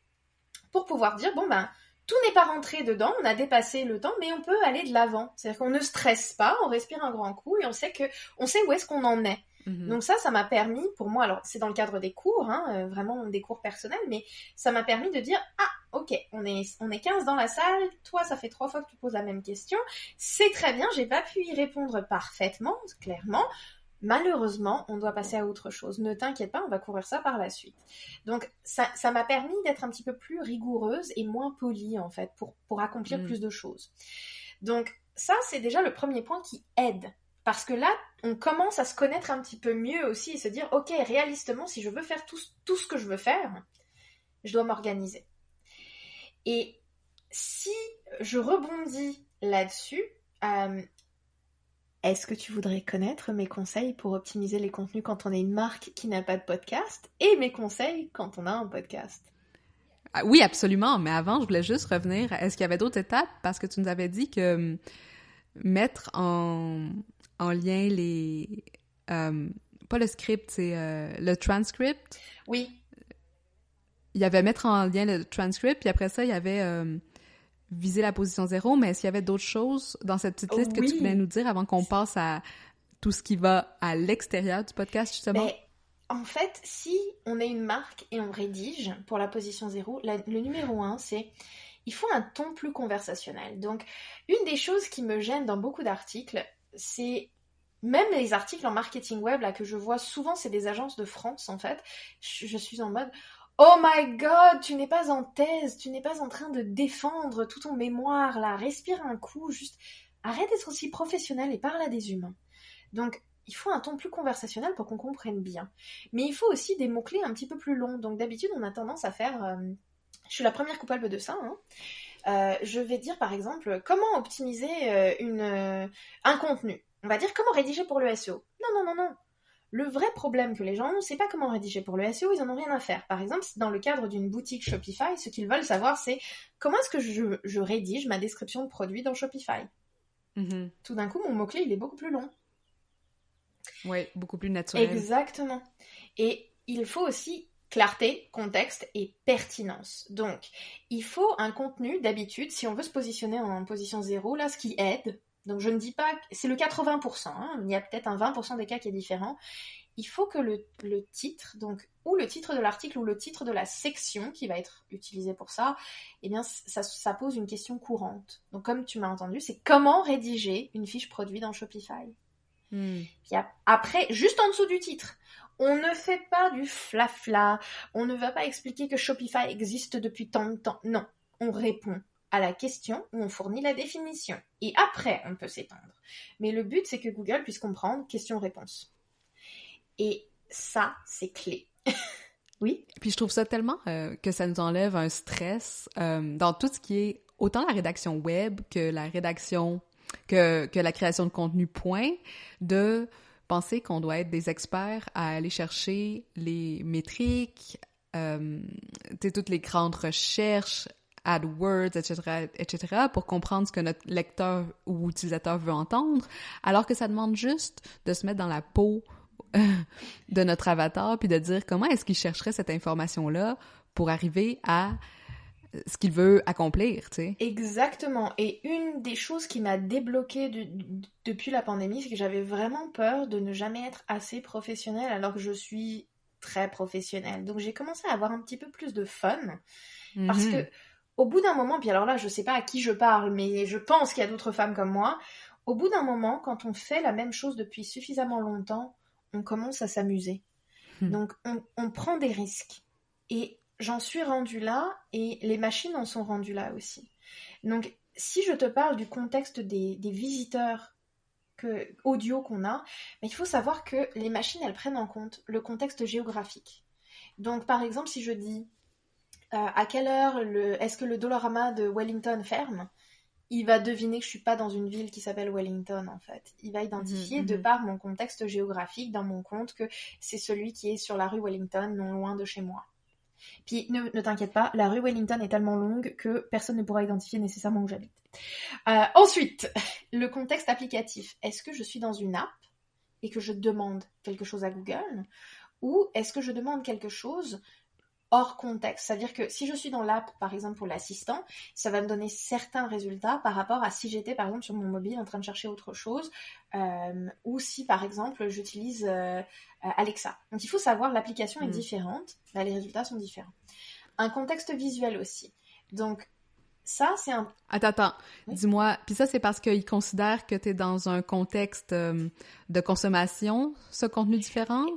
pour pouvoir dire, bon ben, tout n'est pas rentré dedans, on a dépassé le temps, mais on peut aller de l'avant. C'est-à-dire qu'on ne stresse pas, on respire un grand coup et on sait où est-ce qu'on en est. Donc ça m'a permis, pour moi, alors c'est dans le cadre des cours, vraiment des cours personnels, mais ça m'a permis de dire, ok, on est 15 dans la salle, toi ça fait 3 fois que tu poses la même question, c'est très bien, j'ai pas pu y répondre parfaitement, clairement, malheureusement, on doit passer à autre chose. Ne t'inquiète pas, on va courir ça par la suite. Donc, ça m'a permis d'être un petit peu plus rigoureuse et moins polie, en fait, pour accomplir plus de choses. Donc, ça, c'est déjà le premier point qui aide. Parce que là, on commence à se connaître un petit peu mieux aussi et se dire, ok, réalistement, si je veux faire tout ce que je veux faire, je dois m'organiser. Et si je rebondis là-dessus, est-ce que tu voudrais connaître mes conseils pour optimiser les contenus quand on est une marque qui n'a pas de podcast et mes conseils quand on a un podcast? Oui, absolument. Mais avant, je voulais juste revenir. Est-ce qu'il y avait d'autres étapes? Parce que tu nous avais dit que mettre en lien les... pas le script, c'est le transcript. Oui. Il y avait mettre en lien le transcript, puis après ça, il y avait... viser la position 0, mais est-ce qu'il y avait d'autres choses dans cette petite liste que tu voulais nous dire avant qu'on passe à tout ce qui va à l'extérieur du podcast, justement? Ben, en fait, si on est une marque et on rédige pour la position 0, le numéro 1, c'est il faut un ton plus conversationnel. Donc, une des choses qui me gêne dans beaucoup d'articles, c'est même les articles en marketing web là, que je vois souvent, c'est des agences de France, en fait. Je suis en mode... Oh my god, tu n'es pas en thèse, tu n'es pas en train de défendre tout ton mémoire, là. Respire un coup, juste arrête d'être aussi professionnel et parle à des humains. Donc, il faut un ton plus conversationnel pour qu'on comprenne bien. Mais il faut aussi des mots-clés un petit peu plus longs. Donc, d'habitude, on a tendance à faire... je suis la première coupable de ça, je vais dire, par exemple, comment optimiser un contenu. On va dire comment rédiger pour le SEO. Non. Le vrai problème que les gens ont, c'est pas comment rédiger pour le SEO, ils en ont rien à faire. Par exemple, dans le cadre d'une boutique Shopify, ce qu'ils veulent savoir, c'est comment est-ce que je rédige ma description de produit dans Shopify. Tout d'un coup, mon mot-clé, il est beaucoup plus long. Oui, beaucoup plus naturel. Exactement. Et il faut aussi clarté, contexte et pertinence. Donc, il faut un contenu, d'habitude, si on veut se positionner en position 0, là, ce qui aide... Donc je ne dis pas, c'est le 80%, il y a peut-être un 20% des cas qui est différent. Il faut que le titre, donc ou le titre de l'article ou le titre de la section qui va être utilisé pour ça, eh bien ça pose une question courante. Donc comme tu m'as entendu, c'est comment rédiger une fiche produit dans Shopify. Puis après, juste en dessous du titre, on ne fait pas du flafla, on ne va pas expliquer que Shopify existe depuis tant de temps. Non, on répond à la question où on fournit la définition. Et après, on peut s'étendre. Mais le but, c'est que Google puisse comprendre question-réponse. Et ça, c'est clé. Oui. Puis je trouve ça tellement que ça nous enlève un stress dans tout ce qui est autant la rédaction web que la rédaction, que la création de contenu point, de penser qu'on doit être des experts à aller chercher les métriques, toutes les grandes recherches, AdWords, etc., pour comprendre ce que notre lecteur ou utilisateur veut entendre, alors que ça demande juste de se mettre dans la peau de notre avatar puis de dire comment est-ce qu'il chercherait cette information-là pour arriver à ce qu'il veut accomplir, tu sais. Exactement. Et une des choses qui m'a débloquée depuis la pandémie, c'est que j'avais vraiment peur de ne jamais être assez professionnelle alors que je suis très professionnelle. Donc j'ai commencé à avoir un petit peu plus de fun parce que au bout d'un moment, puis alors là, je sais pas à qui je parle, mais je pense qu'il y a d'autres femmes comme moi, au bout d'un moment, quand on fait la même chose depuis suffisamment longtemps, on commence à s'amuser. Donc, on prend des risques. Et j'en suis rendue là, et les machines en sont rendues là aussi. Donc, si je te parle du contexte des visiteurs audio qu'on a, mais il faut savoir que les machines, elles prennent en compte le contexte géographique. Donc, par exemple, si je dis... à quelle heure est-ce que le Dollarama de Wellington ferme? Il va deviner que je suis pas dans une ville qui s'appelle Wellington, en fait. Il va identifier, de par mon contexte géographique dans mon compte, que c'est celui qui est sur la rue Wellington, non loin de chez moi. Puis ne t'inquiète pas, la rue Wellington est tellement longue que personne ne pourra identifier nécessairement où j'habite. Ensuite, le contexte applicatif. Est-ce que je suis dans une app et que je demande quelque chose à Google, ou est-ce que je demande quelque chose hors contexte? C'est-à-dire que si je suis dans l'app, par exemple pour l'assistant, ça va me donner certains résultats par rapport à si j'étais par exemple sur mon mobile en train de chercher autre chose, ou si par exemple j'utilise Alexa. Donc il faut savoir, l'application est différente, bah, les résultats sont différents. Un contexte visuel aussi. Donc ça, c'est un... Attends, oui? Dis-moi, puis ça, c'est parce qu'ils considèrent que tu es dans un contexte de consommation, ce contenu différent?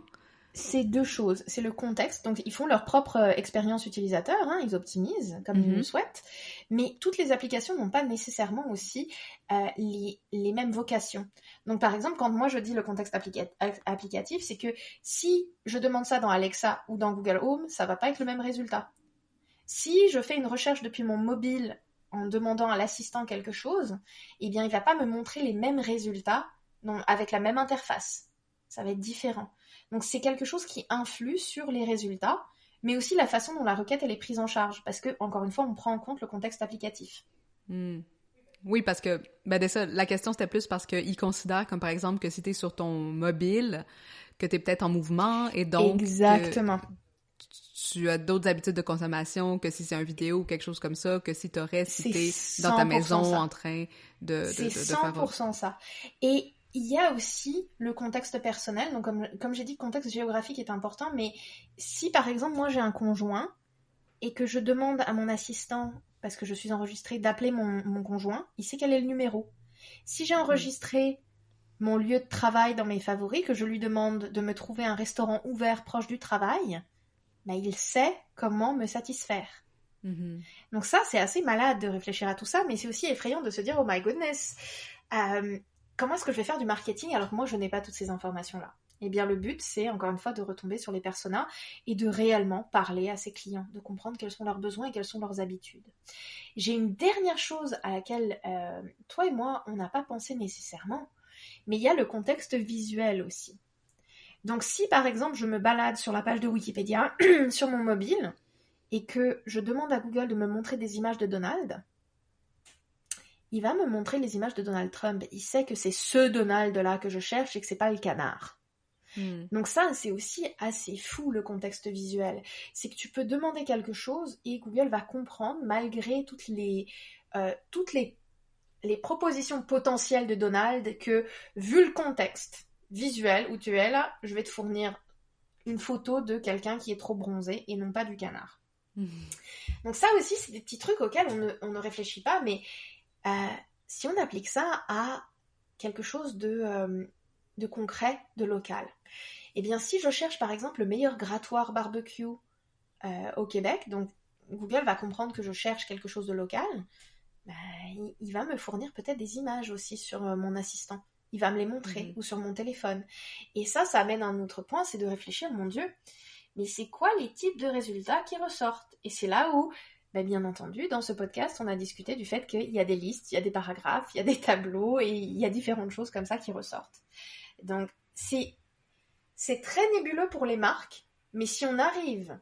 C'est deux choses. C'est le contexte. Donc, ils font leur propre expérience utilisateur, hein, ils optimisent comme ils le souhaitent. Mais toutes les applications n'ont pas nécessairement aussi les mêmes vocations. Donc, par exemple, quand moi je dis le contexte applicatif, c'est que si je demande ça dans Alexa ou dans Google Home, ça va pas être le même résultat. Si je fais une recherche depuis mon mobile en demandant à l'assistant quelque chose, eh bien, il va pas me montrer les mêmes résultats avec la même interface. Ça va être différent. Donc, c'est quelque chose qui influe sur les résultats, mais aussi la façon dont la requête elle est prise en charge, parce que, encore une fois, on prend en compte le contexte applicatif. Oui, parce que, la question c'était plus parce qu'ils considèrent comme par exemple que si t'es sur ton mobile, que t'es peut-être en mouvement, et donc... Exactement. Tu as d'autres habitudes de consommation que si c'est une vidéo ou quelque chose comme ça, que si t'aurais, si t'es dans ta maison ça. En train de c'est faire... 100% ça. Et il y a aussi le contexte personnel. Donc, comme j'ai dit, le contexte géographique est important, mais si, par exemple, moi, j'ai un conjoint et que je demande à mon assistant, parce que je suis enregistrée, d'appeler mon conjoint, il sait quel est le numéro. Si j'ai enregistré mon lieu de travail dans mes favoris, que je lui demande de me trouver un restaurant ouvert proche du travail, ben, il sait comment me satisfaire. Donc ça, c'est assez malade de réfléchir à tout ça, mais c'est aussi effrayant de se dire « Oh my goodness, comment est-ce que je vais faire du marketing alors que moi, je n'ai pas toutes ces informations-là ?» Eh bien, le but, c'est encore une fois de retomber sur les personas et de réellement parler à ses clients, de comprendre quels sont leurs besoins et quelles sont leurs habitudes. J'ai une dernière chose à laquelle toi et moi, on n'a pas pensé nécessairement, mais il y a le contexte visuel aussi. Donc si par exemple je me balade sur la page de Wikipédia sur mon mobile et que je demande à Google de me montrer des images de Donald, il va me montrer les images de Donald Trump. Il sait que c'est ce Donald-là que je cherche et que c'est pas le canard. Donc ça, c'est aussi assez fou le contexte visuel. C'est que tu peux demander quelque chose et Google va comprendre malgré toutes les propositions potentielles de Donald que, vu le contexte visuel où tu es là, je vais te fournir une photo de quelqu'un qui est trop bronzé et non pas du canard. Donc ça aussi, c'est des petits trucs auxquels on ne réfléchit pas, mais si on applique ça à quelque chose de concret, de local, eh bien si je cherche par exemple le meilleur grattoir barbecue au Québec, donc Google va comprendre que je cherche quelque chose de local, il va me fournir peut-être des images aussi sur mon assistant. Il va me les montrer, ou sur mon téléphone. Et ça amène à un autre point, c'est de réfléchir, mon Dieu, mais c'est quoi les types de résultats qui ressortent? Et c'est là où, bien entendu, dans ce podcast, on a discuté du fait qu'il y a des listes, il y a des paragraphes, il y a des tableaux, et il y a différentes choses comme ça qui ressortent. Donc, c'est très nébuleux pour les marques, mais si on arrive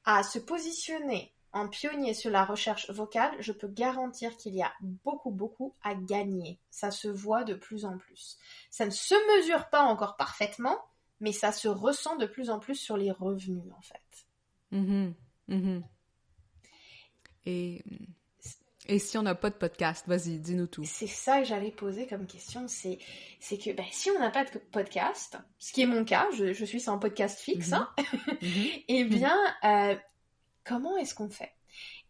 à se positionner en pionnier sur la recherche vocale, je peux garantir qu'il y a beaucoup, beaucoup à gagner. Ça se voit de plus en plus. Ça ne se mesure pas encore parfaitement, mais ça se ressent de plus en plus sur les revenus, en fait. Et si on n'a pas de podcast, vas-y, dis-nous tout. C'est ça que j'allais poser comme question, c'est que si on n'a pas de podcast, ce qui est mon cas, je suis sans podcast fixe, eh bien... comment est-ce qu'on fait?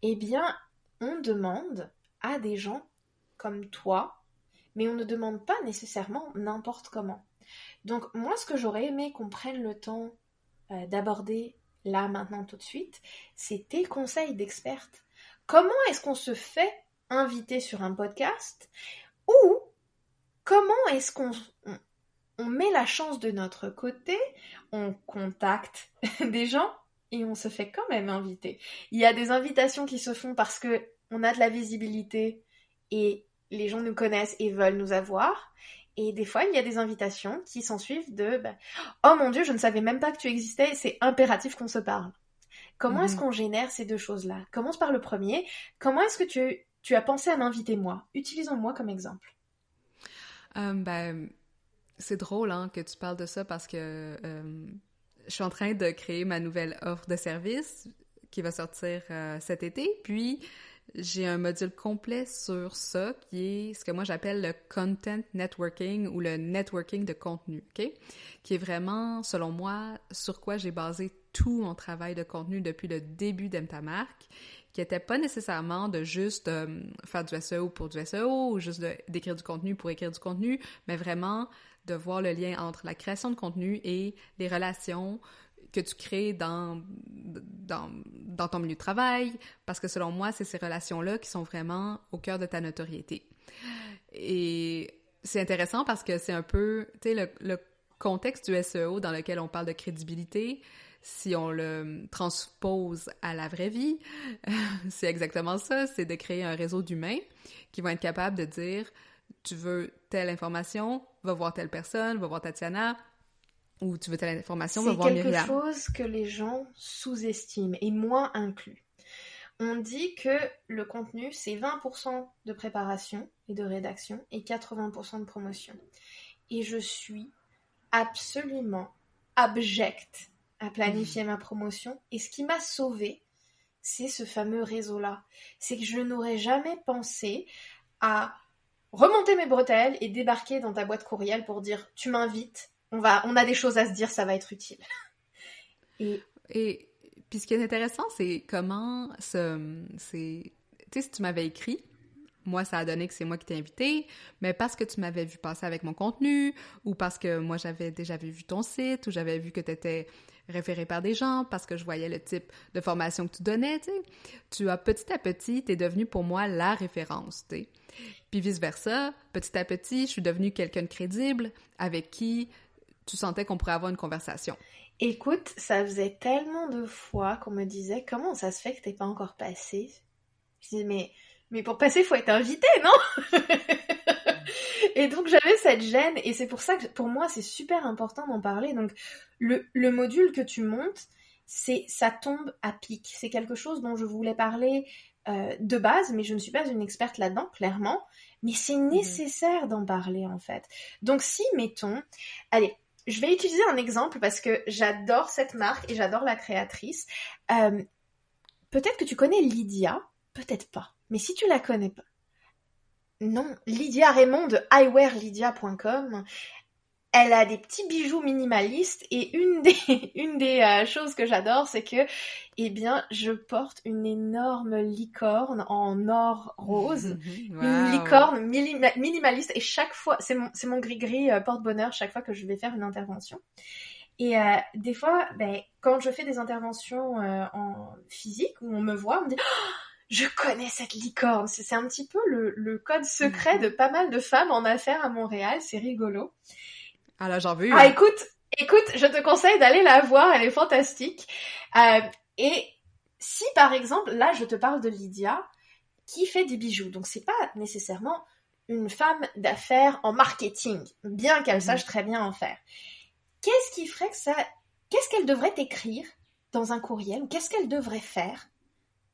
Eh bien, on demande à des gens comme toi, mais on ne demande pas nécessairement n'importe comment. Donc, moi, ce que j'aurais aimé qu'on prenne le temps d'aborder là, maintenant, tout de suite, c'est tes conseils d'experte. Comment est-ce qu'on se fait inviter sur un podcast? Ou comment est-ce qu'on met la chance de notre côté, on contacte des gens et on se fait quand même inviter. Il y a des invitations qui se font parce que on a de la visibilité et les gens nous connaissent et veulent nous avoir. Et des fois, il y a des invitations qui s'ensuivent de « Oh mon Dieu, je ne savais même pas que tu existais, c'est impératif qu'on se parle ». Comment est-ce qu'on génère ces deux choses-là? Commence par le premier. Comment est-ce que tu as pensé à m'inviter moi? Utilisons-moi comme exemple. C'est drôle que tu parles de ça parce que je suis en train de créer ma nouvelle offre de service qui va sortir cet été. Puis, j'ai un module complet sur ça qui est ce que moi j'appelle le content networking ou le networking de contenu, OK? Qui est vraiment, selon moi, sur quoi j'ai basé tout mon travail de contenu depuis le début d'Aime ta marque, qui n'était pas nécessairement de juste faire du SEO pour du SEO ou juste d'écrire du contenu pour écrire du contenu, mais vraiment de voir le lien entre la création de contenu et les relations que tu crées dans ton milieu de travail, parce que selon moi, c'est ces relations-là qui sont vraiment au cœur de ta notoriété. Et c'est intéressant parce que c'est un peu, tu sais, le contexte du SEO dans lequel on parle de crédibilité, si on le transpose à la vraie vie, c'est exactement ça, c'est de créer un réseau d'humains qui vont être capables de dire « Tu veux telle information, va voir telle personne, va voir Tatiana », ou tu veux telle information, va voir Myriam. C'est quelque chose que les gens sous-estiment, et moi inclus. On dit que le contenu, c'est 20% de préparation et de rédaction et 80% de promotion. Et je suis absolument abjecte à planifier ma promotion. Et ce qui m'a sauvée, c'est ce fameux réseau-là. C'est que je n'aurais jamais pensé à remonter mes bretelles et débarquer dans ta boîte courriel pour dire « Tu m'invites ». On a des choses à se dire, ça va être utile. Et puis ce qui est intéressant, c'est comment tu sais, si tu m'avais écrit, moi, ça a donné que c'est moi qui t'ai invité, mais parce que tu m'avais vu passer avec mon contenu, ou parce que moi, j'avais déjà vu ton site, ou j'avais vu que tu étais référé par des gens, parce que je voyais le type de formation que tu donnais, tu sais. Tu as petit à petit, t'es devenu pour moi la référence, tu sais. Puis vice-versa, petit à petit, je suis devenue quelqu'un de crédible avec qui tu sentais qu'on pourrait avoir une conversation. Écoute, ça faisait tellement de fois qu'on me disait « Comment ça se fait que t'es pas encore passé ?» Je disais mais pour passer, il faut être invité, non? Et donc, j'avais cette gêne, et c'est pour ça que, pour moi, c'est super important d'en parler. Donc, le module que tu montes, ça tombe à pic. C'est quelque chose dont je voulais parler de base, mais je ne suis pas une experte là-dedans, clairement. Mais c'est nécessaire d'en parler, en fait. Donc, si, mettons... Allez, je vais utiliser un exemple parce que j'adore cette marque et j'adore la créatrice. Peut-être que tu connais Lydia, peut-être pas. Mais si tu la connais pas, non, Lydia Raymond de eyewearlydia.com, elle a des petits bijoux minimalistes et une des choses que j'adore, c'est que, eh bien, je porte une énorme licorne en or rose, Wow. une licorne minimaliste, et chaque fois, c'est mon gris-gris porte-bonheur chaque fois que je vais faire une intervention. Et des fois, quand je fais des interventions en physique, où on me voit, on me dit oh, je connais cette licorne. C'est un petit peu le code secret de pas mal de femmes en affaires à Montréal. C'est rigolo. Alors, j'en veux. Ah, écoute, je te conseille d'aller la voir. Elle est fantastique. Et si, par exemple, là, je te parle de Lydia, qui fait des bijoux. Donc, c'est pas nécessairement une femme d'affaires en marketing, bien qu'elle sache très bien en faire. Qu'est-ce qui ferait que ça... Qu'est-ce qu'elle devrait t'écrire dans un courriel, ou qu'est-ce qu'elle devrait faire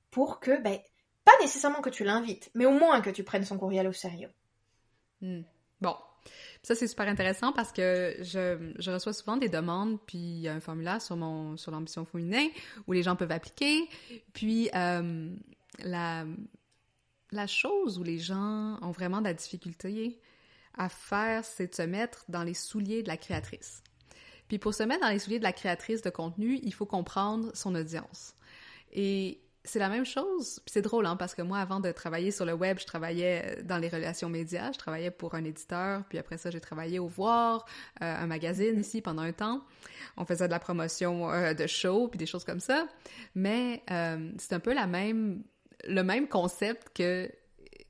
pour que, pas nécessairement que tu l'invites, mais au moins que tu prennes son courriel au sérieux. Bon, ça c'est super intéressant parce que je reçois souvent des demandes, puis il y a un formulaire sur l'ambition féminin où les gens peuvent appliquer, puis la chose où les gens ont vraiment de la difficulté à faire, c'est de se mettre dans les souliers de la créatrice. Puis pour se mettre dans les souliers de la créatrice de contenu, il faut comprendre son audience. Et c'est la même chose, puis c'est drôle, parce que moi, avant de travailler sur le web, je travaillais dans les relations médias, je travaillais pour un éditeur, puis après ça, j'ai travaillé au Voir, un magazine ici pendant un temps. On faisait de la promotion de shows, puis des choses comme ça, mais c'est un peu le même concept que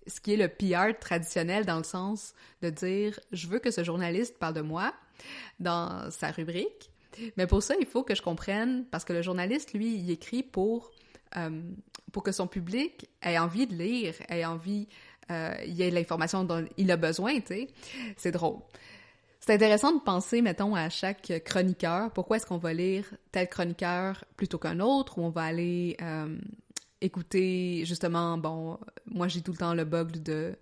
ce qui est le PR traditionnel, dans le sens de dire « je veux que ce journaliste parle de moi » dans sa rubrique, mais pour ça, il faut que je comprenne, parce que le journaliste, lui, il écrit pour que son public ait envie de lire, ait envie, il y ait l'information dont il a besoin, tu sais. C'est drôle. C'est intéressant de penser, mettons, à chaque chroniqueur. Pourquoi est-ce qu'on va lire tel chroniqueur plutôt qu'un autre, ou on va aller écouter, justement, bon, moi j'ai tout le temps le bug de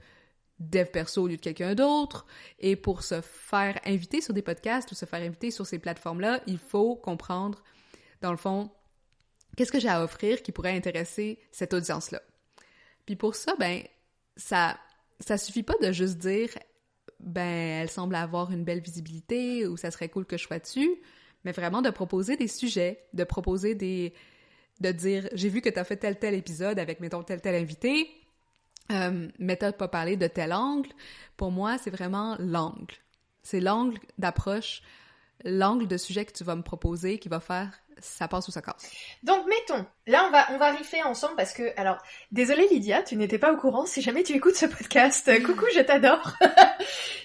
dev perso au lieu de quelqu'un d'autre, et pour se faire inviter sur des podcasts ou se faire inviter sur ces plateformes-là, il faut comprendre, dans le fond, qu'est-ce que j'ai à offrir qui pourrait intéresser cette audience-là. Puis pour ça, ben, ça suffit pas de juste dire ben, elle semble avoir une belle visibilité ou ça serait cool que je sois dessus, mais vraiment de proposer des sujets, de proposer de dire, j'ai vu que t'as fait tel épisode avec, mettons, tel invité, mais t'as pas parlé de tel angle. Pour moi, c'est vraiment l'angle. C'est l'angle d'approche, l'angle de sujet que tu vas me proposer qui va faire ça passe ou ça casse. Donc, mettons, là, on va riffer ensemble parce que, alors, désolée Lydia, tu n'étais pas au courant, si jamais tu écoutes ce podcast, coucou, je t'adore.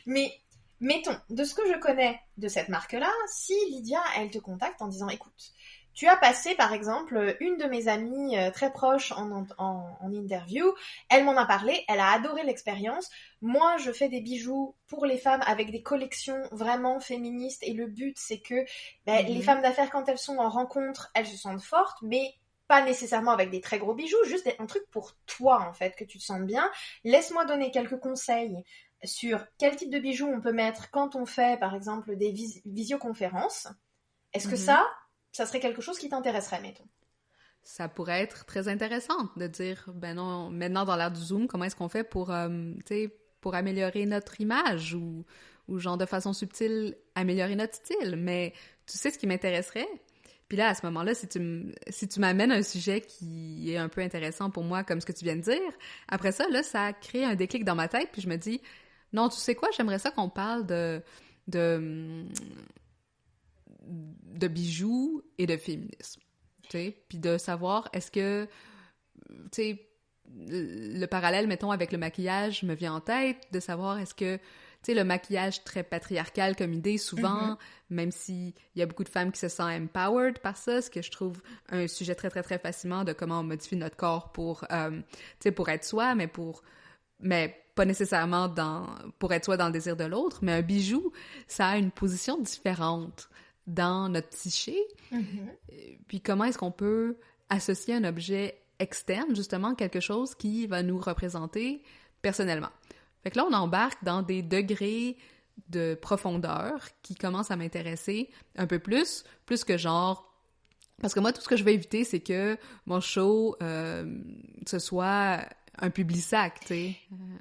Mais, mettons, de ce que je connais de cette marque-là, si Lydia, elle te contacte en disant, écoute, tu as passé, par exemple, une de mes amies très proches en interview. Elle m'en a parlé, elle a adoré l'expérience. Moi, je fais des bijoux pour les femmes avec des collections vraiment féministes. Et le but, c'est que les femmes d'affaires, quand elles sont en rencontre, elles se sentent fortes, mais pas nécessairement avec des très gros bijoux, juste un truc pour toi, en fait, que tu te sentes bien. Laisse-moi donner quelques conseils sur quel type de bijoux on peut mettre quand on fait, par exemple, des visioconférences. Est-ce que ça serait quelque chose qui t'intéresserait, mettons? Ça pourrait être très intéressant de dire, ben non, maintenant dans l'ère du Zoom, comment est-ce qu'on fait pour, pour améliorer notre image ou genre de façon subtile, améliorer notre style. Mais tu sais ce qui m'intéresserait? Puis là, à ce moment-là, si tu m'amènes un sujet qui est un peu intéressant pour moi, comme ce que tu viens de dire, après ça, là, ça crée un déclic dans ma tête, puis je me dis, non, tu sais quoi, j'aimerais ça qu'on parle de bijoux et de féminisme, tu sais, puis de savoir est-ce que, tu sais, le parallèle, mettons, avec le maquillage me vient en tête, de savoir est-ce que, tu sais, le maquillage très patriarcal comme idée, souvent, même s'il y a beaucoup de femmes qui se sentent empowered par ça, ce que je trouve un sujet très, très, très fascinant de comment on modifie notre corps pour, tu sais, pour être soi, mais pas nécessairement pour être soi dans le désir de l'autre, mais un bijou, ça a une position différente dans notre psyché. Puis comment est-ce qu'on peut associer un objet externe, justement, quelque chose qui va nous représenter personnellement. Fait que là, on embarque dans des degrés de profondeur qui commencent à m'intéresser un peu plus que genre... Parce que moi, tout ce que je veux éviter, c'est que mon show, ce soit un Publisac, tu sais,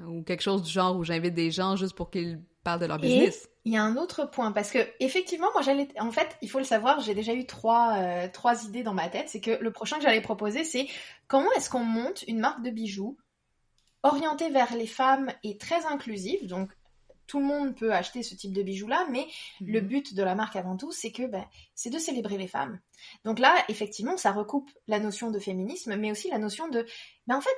ou quelque chose du genre où j'invite des gens juste pour qu'ils parlent de leur business. Il y a un autre point, parce que effectivement, moi en fait, il faut le savoir, j'ai déjà eu trois idées dans ma tête. C'est que le prochain que j'allais proposer, c'est comment est-ce qu'on monte une marque de bijoux orientée vers les femmes et très inclusive. Donc tout le monde peut acheter ce type de bijoux-là, mais le but de la marque avant tout, c'est que c'est de célébrer les femmes. Donc là, effectivement, ça recoupe la notion de féminisme, mais aussi la notion de... en fait,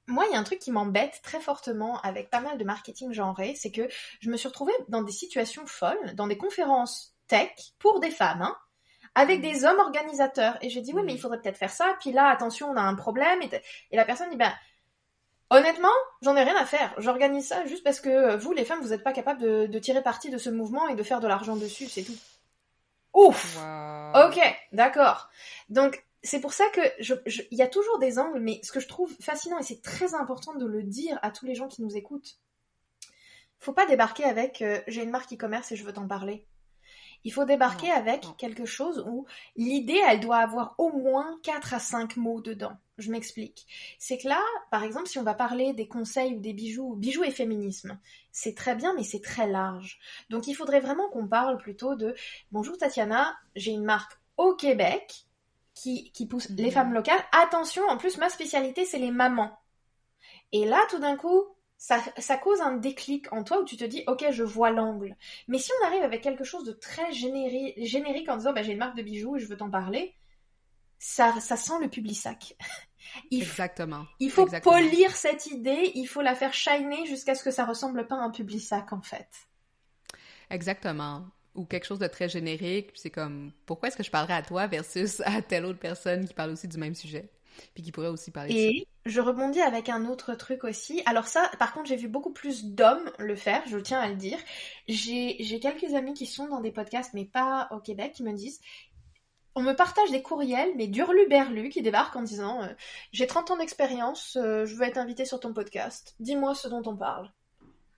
moi, il y a un truc qui m'embête très fortement avec pas mal de marketing genré, c'est que je me suis retrouvée dans des situations folles, dans des conférences tech pour des femmes, avec des hommes organisateurs. Et je dis, oui, mais il faudrait peut-être faire ça, puis là, attention, on a un problème. Et la personne dit, honnêtement, j'en ai rien à faire. J'organise ça juste parce que vous, les femmes, vous n'êtes pas capables de tirer parti de ce mouvement et de faire de l'argent dessus, c'est tout. Ouf! Wow. Ok, d'accord. Donc, c'est pour ça que il y a toujours des angles, mais ce que je trouve fascinant, et c'est très important de le dire à tous les gens qui nous écoutent, faut pas débarquer avec j'ai une marque e-commerce et je veux t'en parler. Il faut débarquer avec quelque chose où l'idée, elle doit avoir au moins 4 à 5 mots dedans. Je m'explique. C'est que là, par exemple, si on va parler des conseils ou des bijoux et féminisme, c'est très bien, mais c'est très large. Donc il faudrait vraiment qu'on parle plutôt de « Bonjour Tatiana, j'ai une marque au Québec qui pousse les femmes locales. Attention, en plus, ma spécialité, c'est les mamans. » Et là, tout d'un coup, ça cause un déclic en toi où tu te dis « Ok, je vois l'angle. » Mais si on arrive avec quelque chose de très générique en disant « J'ai une marque de bijoux et je veux t'en parler », ça sent le Publisac. Exactement. Il faut polir cette idée, il faut la faire shiner jusqu'à ce que ça ressemble pas à un Publisac, en fait. Exactement. Ou quelque chose de très générique, puis c'est comme, pourquoi est-ce que je parlerais à toi versus à telle autre personne qui parle aussi du même sujet? puis qui pourraient aussi parler de ça. Et je rebondis avec un autre truc aussi. Alors ça, par contre, j'ai vu beaucoup plus d'hommes le faire, je tiens à le dire. J'ai quelques amis qui sont dans des podcasts, mais pas au Québec, qui me disent... On me partage des courriels, mais d'hurluberlu, qui débarquent en disant j'ai 30 ans d'expérience, je veux être invité sur ton podcast. Dis-moi ce dont on parle.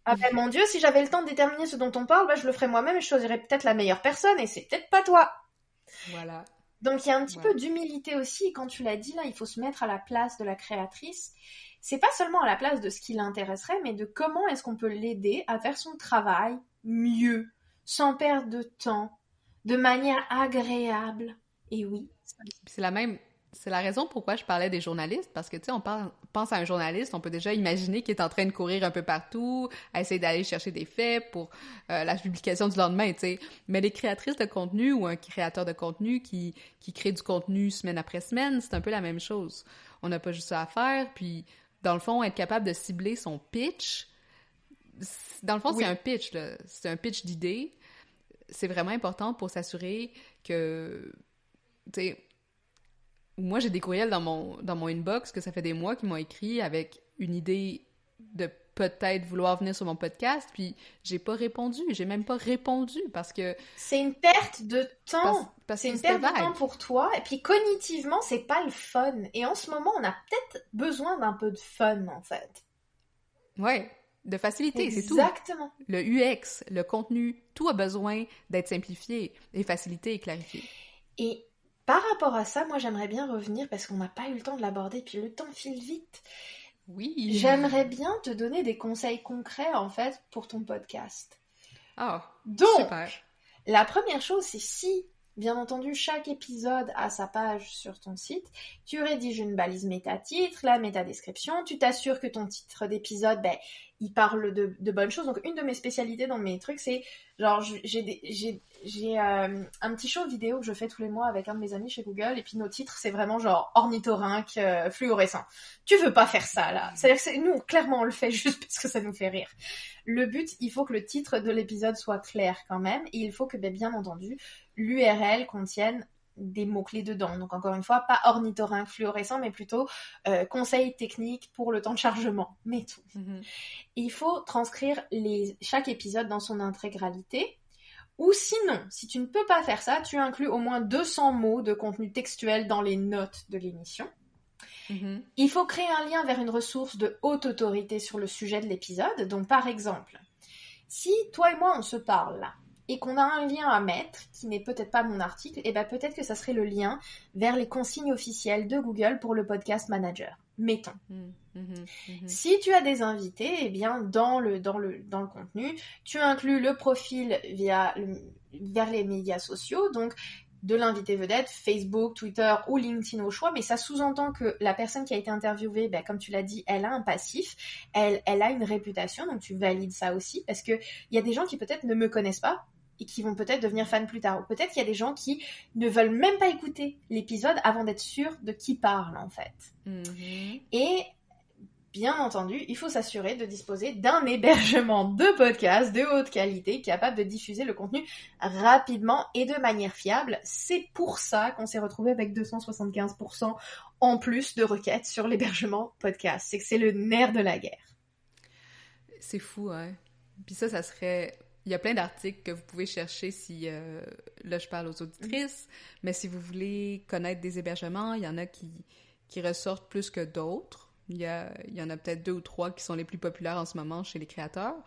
Ah ben mon Dieu, si j'avais le temps de déterminer ce dont on parle, bah, je le ferais moi-même et je choisirais peut-être la meilleure personne, et c'est peut-être pas toi. Voilà. Donc il y a un petit peu d'humilité aussi, et quand tu l'as dit là, il faut se mettre à la place de la créatrice. C'est pas seulement à la place de ce qui l'intéresserait, mais de comment est-ce qu'on peut l'aider à faire son travail mieux, sans perdre de temps, de manière agréable. Et oui. C'est la raison pourquoi je parlais des journalistes, parce que, tu sais, pense à un journaliste, on peut déjà imaginer qu'il est en train de courir un peu partout, à essayer d'aller chercher des faits pour la publication du lendemain, tu sais. Mais les créatrices de contenu ou un créateur de contenu qui crée du contenu semaine après semaine, c'est un peu la même chose. On n'a pas juste ça à faire, puis, dans le fond, être capable de cibler son pitch, dans le fond, c'est un pitch, là. C'est un pitch d'idée. C'est vraiment important pour s'assurer que, tu sais, moi, j'ai des courriels dans mon inbox que ça fait des mois qu'ils m'ont écrit avec une idée de peut-être vouloir venir sur mon podcast, puis j'ai pas répondu. J'ai même pas répondu parce que... C'est une perte de temps. Parce c'est une perte de temps pour toi. Et puis, cognitivement, c'est pas le fun. Et en ce moment, on a peut-être besoin d'un peu de fun, en fait. Ouais, de facilité, c'est tout. Exactement. Le UX, le contenu, tout a besoin d'être simplifié et facilité et clarifié. Et par rapport à ça, moi, j'aimerais bien revenir, parce qu'on n'a pas eu le temps de l'aborder, puis le temps file vite. Oui. J'aimerais bien te donner des conseils concrets, en fait, pour ton podcast. Ah, donc, super. La première chose, c'est si, bien entendu, chaque épisode a sa page sur ton site, tu rédiges une balise méta-titre, la méta-description, tu t'assures que ton titre d'épisode, il parle de bonnes choses. Donc, une de mes spécialités dans mes trucs, c'est, genre, j'ai un petit show vidéo que je fais tous les mois avec un de mes amis chez Google, et puis nos titres, c'est vraiment genre ornithorynque, fluorescent. Tu veux pas faire ça, là. C'est-à-dire que nous, clairement, on le fait juste parce que ça nous fait rire. Le but, il faut que le titre de l'épisode soit clair quand même, et il faut que, bien entendu, l'URL contienne des mots-clés dedans. Donc, encore une fois, pas ornithorynque fluorescent, mais plutôt conseils techniques pour le temps de chargement. Mais tout. Mm-hmm. Il faut transcrire chaque épisode dans son intégralité. Ou sinon, si tu ne peux pas faire ça, tu inclus au moins 200 mots de contenu textuel dans les notes de l'émission. Mm-hmm. Il faut créer un lien vers une ressource de haute autorité sur le sujet de l'épisode. Donc, par exemple, si toi et moi, on se parle là, et qu'on a un lien à mettre, qui n'est peut-être pas mon article, et peut-être que ça serait le lien vers les consignes officielles de Google pour le podcast manager. Mettons. Si tu as des invités, dans le contenu, tu inclus le profil vers les médias sociaux, donc de l'invité vedette, Facebook, Twitter ou LinkedIn au choix, mais ça sous-entend que la personne qui a été interviewée, comme tu l'as dit, elle a un passif, elle a une réputation, donc tu valides ça aussi, parce que il y a des gens qui peut-être ne me connaissent pas, et qui vont peut-être devenir fans plus tard. Ou peut-être qu'il y a des gens qui ne veulent même pas écouter l'épisode avant d'être sûrs de qui parle, en fait. Mm-hmm. Et, bien entendu, il faut s'assurer de disposer d'un hébergement de podcast de haute qualité capable de diffuser le contenu rapidement et de manière fiable. C'est pour ça qu'on s'est retrouvé avec 275% en plus de requêtes sur l'hébergement podcast. C'est que c'est le nerf de la guerre. C'est fou, hein? Puis ça serait... Il y a plein d'articles que vous pouvez chercher si... là, je parle aux auditrices, mais si vous voulez connaître des hébergements, il y en a qui ressortent plus que d'autres. Il y en a peut-être 2 ou 3 qui sont les plus populaires en ce moment chez les créateurs.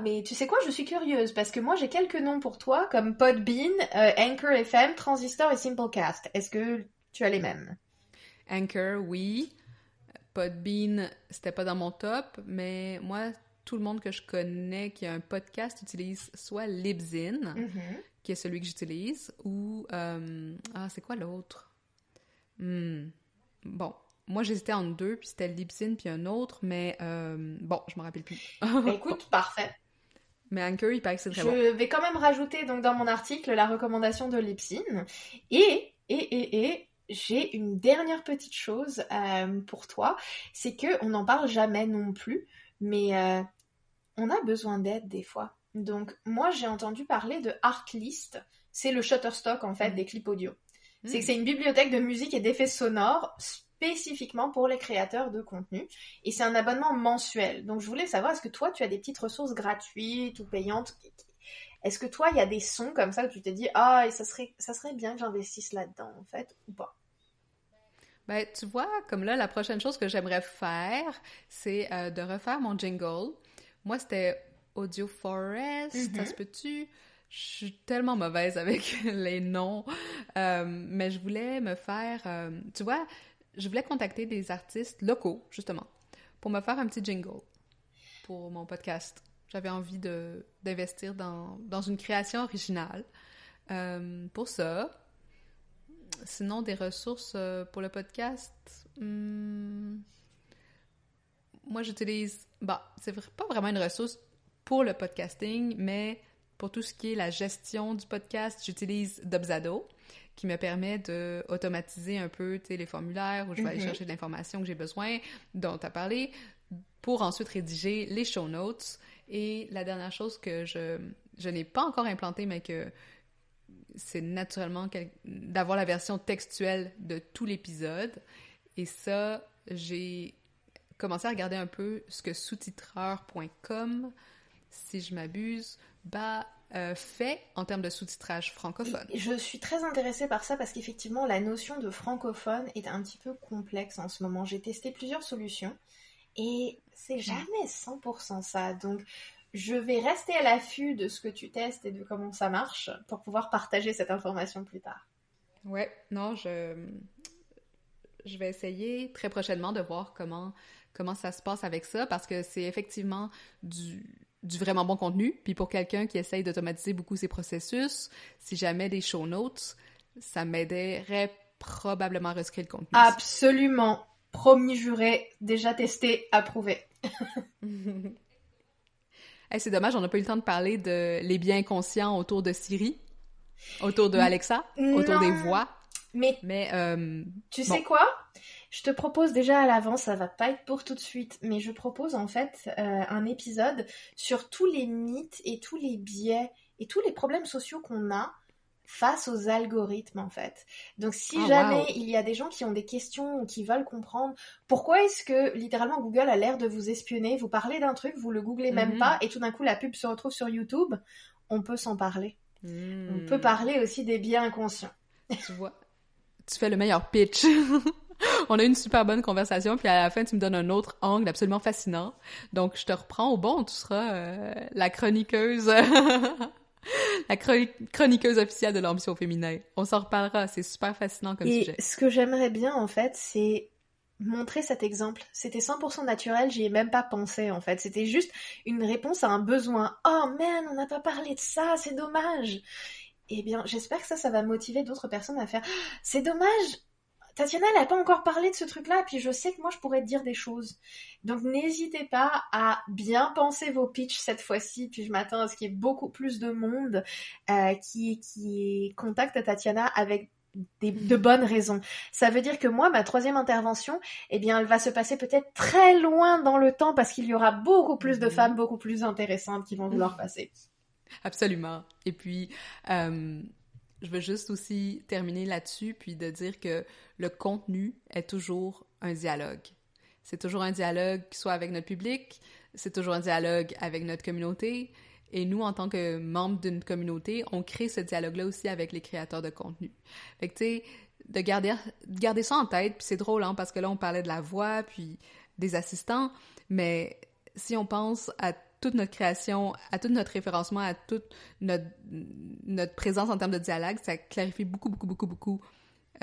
Mais tu sais quoi, je suis curieuse, parce que moi, j'ai quelques noms pour toi, comme Podbean, Anchor FM, Transistor et Simplecast. Est-ce que tu as les mêmes? Anchor, oui. Podbean, c'était pas dans mon top, mais moi... Tout le monde que je connais qui a un podcast utilise soit Libsyn, qui est celui que j'utilise, ou... c'est quoi l'autre? Bon, moi j'hésitais entre 2, puis c'était Libsyn puis un autre, mais je me rappelle plus. Écoute, parfait. Mais Anchor, il paraît que c'est très bon. Je vais quand même rajouter donc dans mon article la recommandation de Libsyn. Et j'ai une dernière petite chose pour toi, c'est qu'on n'en parle jamais non plus, mais... on a besoin d'aide des fois. Donc, moi, j'ai entendu parler de Artlist. C'est le Shutterstock, en fait, des clips audio. C'est que c'est une bibliothèque de musique et d'effets sonores spécifiquement pour les créateurs de contenu. Et c'est un abonnement mensuel. Donc je voulais savoir, est-ce que toi, tu as des petites ressources gratuites ou payantes? Est-ce que toi, il y a des sons comme ça où tu t'es dit, ah, et ça serait bien que j'investisse là-dedans, en fait, ou pas? Ben, tu vois, comme là, la prochaine chose que j'aimerais faire, c'est de refaire mon jingle. Moi, c'était Audio Forest, ça se peut-tu? Je suis tellement mauvaise avec les noms, mais je voulais me faire... tu vois, je voulais contacter des artistes locaux, justement, pour me faire un petit jingle pour mon podcast. J'avais envie d'investir dans une création originale. Pour ça... Sinon, des ressources pour le podcast, moi j'utilise... Bah, c'est pas vraiment une ressource pour le podcasting, mais pour tout ce qui est la gestion du podcast, j'utilise Dubsado, qui me permet de automatiser un peu, tu sais, les formulaires où je vais aller chercher de l'information que j'ai besoin, dont tu as parlé, pour ensuite rédiger les show notes. Et la dernière chose que je n'ai pas encore implantée, mais que c'est naturellement d'avoir la version textuelle de tout l'épisode. Et ça, j'ai commencé à regarder un peu ce que sous-titreur.com, si je m'abuse, fait en termes de sous-titrage francophone. Je suis très intéressée par ça parce qu'effectivement, la notion de francophone est un petit peu complexe en ce moment. J'ai testé plusieurs solutions et c'est jamais 100% ça. Donc, je vais rester à l'affût de ce que tu testes et de comment ça marche pour pouvoir partager cette information plus tard. Ouais, non, je vais essayer très prochainement de voir comment ça se passe avec ça, parce que c'est effectivement du vraiment bon contenu. Puis pour quelqu'un qui essaye d'automatiser beaucoup ses processus, si jamais des show notes, ça m'aiderait probablement à recycler le contenu. Absolument. Promis, juré, déjà testé, approuvé. Hey, c'est dommage, on n'a pas eu le temps de parler de les biens conscients autour de Siri, autour de Alexa, autour des voix. Mais tu sais quoi? Je te propose déjà à l'avance, ça va pas être pour tout de suite, mais je propose en fait un épisode sur tous les mythes et tous les biais et tous les problèmes sociaux qu'on a face aux algorithmes en fait. Donc si jamais il y a des gens qui ont des questions ou qui veulent comprendre pourquoi est-ce que littéralement Google a l'air de vous espionner, vous parlez d'un truc, vous le googlez même pas et tout d'un coup la pub se retrouve sur YouTube, on peut s'en parler. On peut parler aussi des biais inconscients. Tu vois, tu fais le meilleur pitch. On a eu une super bonne conversation, puis à la fin, tu me donnes un autre angle absolument fascinant. Donc, je te reprends au bon, tu seras la chroniqueuse... La chroniqueuse officielle de l'ambition féminin. On s'en reparlera, c'est super fascinant comme sujet. Et ce que j'aimerais bien, en fait, c'est montrer cet exemple. C'était 100% naturel, j'y ai même pas pensé, en fait. C'était juste une réponse à un besoin. Oh man, on n'a pas parlé de ça, c'est dommage. Eh bien, j'espère que ça va motiver d'autres personnes à faire « C'est dommage !» Tatiana, elle n'a pas encore parlé de ce truc-là, puis je sais que moi, je pourrais te dire des choses. Donc, n'hésitez pas à bien penser vos pitchs cette fois-ci, puis je m'attends à ce qu'il y ait beaucoup plus de monde qui contacte Tatiana avec de bonnes raisons. Ça veut dire que moi, ma troisième intervention, eh bien, elle va se passer peut-être très loin dans le temps, parce qu'il y aura beaucoup plus de femmes, beaucoup plus intéressantes qui vont vouloir passer. Absolument. Et puis... je veux juste aussi terminer là-dessus, puis de dire que le contenu est toujours un dialogue. C'est toujours un dialogue soit avec notre public, c'est toujours un dialogue avec notre communauté, et nous, en tant que membres d'une communauté, on crée ce dialogue-là aussi avec les créateurs de contenu. Fait que, tu sais, de garder ça en tête, puis c'est drôle, hein, parce que là, on parlait de la voix, puis des assistants, mais si on pense à toute notre création, à tout notre référencement, à toute notre présence en termes de dialogue, ça clarifie beaucoup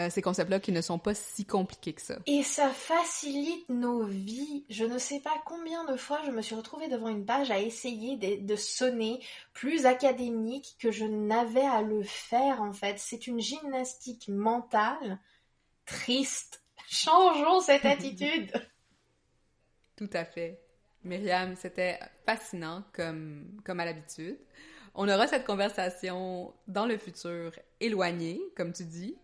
ces concepts-là qui ne sont pas si compliqués que ça. Et ça facilite nos vies. Je ne sais pas combien de fois je me suis retrouvée devant une page à essayer de sonner plus académique que je n'avais à le faire, en fait. C'est une gymnastique mentale triste. Changeons cette attitude. Tout à fait. Myriam, c'était fascinant comme à l'habitude. On aura cette conversation dans le futur éloigné, comme tu dis,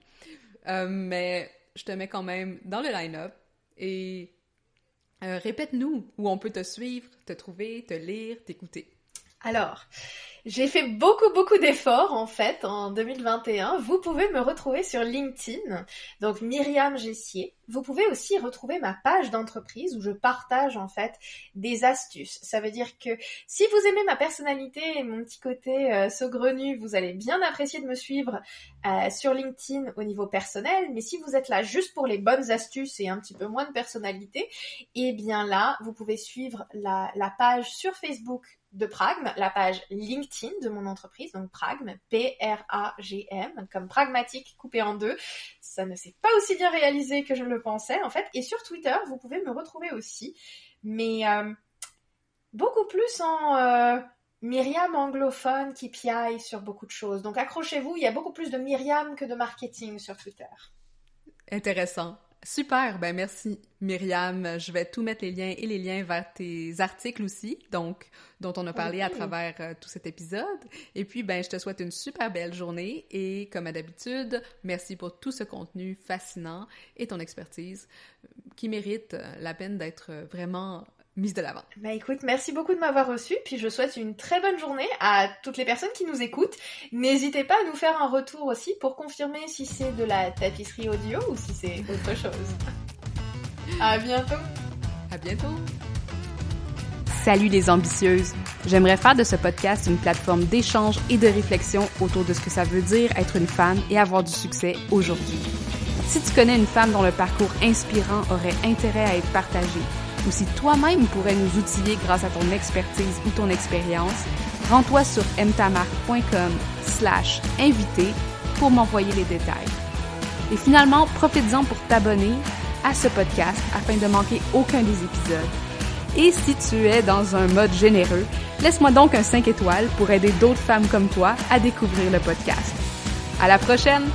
mais je te mets quand même dans le line-up et répète-nous où on peut te suivre, te trouver, te lire, t'écouter. Alors, j'ai fait beaucoup d'efforts en fait en 2021. Vous pouvez me retrouver sur LinkedIn, donc Myriam Gessier. Vous pouvez aussi retrouver ma page d'entreprise où je partage en fait des astuces. Ça veut dire que si vous aimez ma personnalité et mon petit côté saugrenu, vous allez bien apprécier de me suivre sur LinkedIn au niveau personnel. Mais si vous êtes là juste pour les bonnes astuces et un petit peu moins de personnalité, eh bien là, vous pouvez suivre la page sur Facebook de Pragm, la page LinkedIn de mon entreprise, donc Pragm, P-R-A-G-M, comme pragmatique coupé en deux. Ça ne s'est pas aussi bien réalisé que je le pensais, en fait. Et sur Twitter, vous pouvez me retrouver aussi, mais beaucoup plus en Myriam anglophone qui piaille sur beaucoup de choses. Donc accrochez-vous, il y a beaucoup plus de Myriam que de marketing sur Twitter. Intéressant. Super, ben merci Myriam. Je vais tout mettre les liens vers tes articles aussi, donc dont on a parlé à travers tout cet épisode. Et puis ben je te souhaite une super belle journée et comme à d'habitude, merci pour tout ce contenu fascinant et ton expertise qui mérite la peine d'être vraiment mise de l'avant. Bah écoute, merci beaucoup de m'avoir reçu, puis je souhaite une très bonne journée à toutes les personnes qui nous écoutent. N'hésitez pas à nous faire un retour aussi pour confirmer si c'est de la tapisserie audio ou si c'est autre chose. À bientôt! À bientôt! Salut les ambitieuses! J'aimerais faire de ce podcast une plateforme d'échange et de réflexion autour de ce que ça veut dire être une femme et avoir du succès aujourd'hui. Si tu connais une femme dont le parcours inspirant aurait intérêt à être partagé, ou si toi-même pourrais nous outiller grâce à ton expertise ou ton expérience, rends-toi sur mtamar.com/invité pour m'envoyer les détails. Et finalement, profites-en pour t'abonner à ce podcast afin de manquer aucun des épisodes. Et si tu es dans un mode généreux, laisse-moi donc un 5 étoiles pour aider d'autres femmes comme toi à découvrir le podcast. À la prochaine!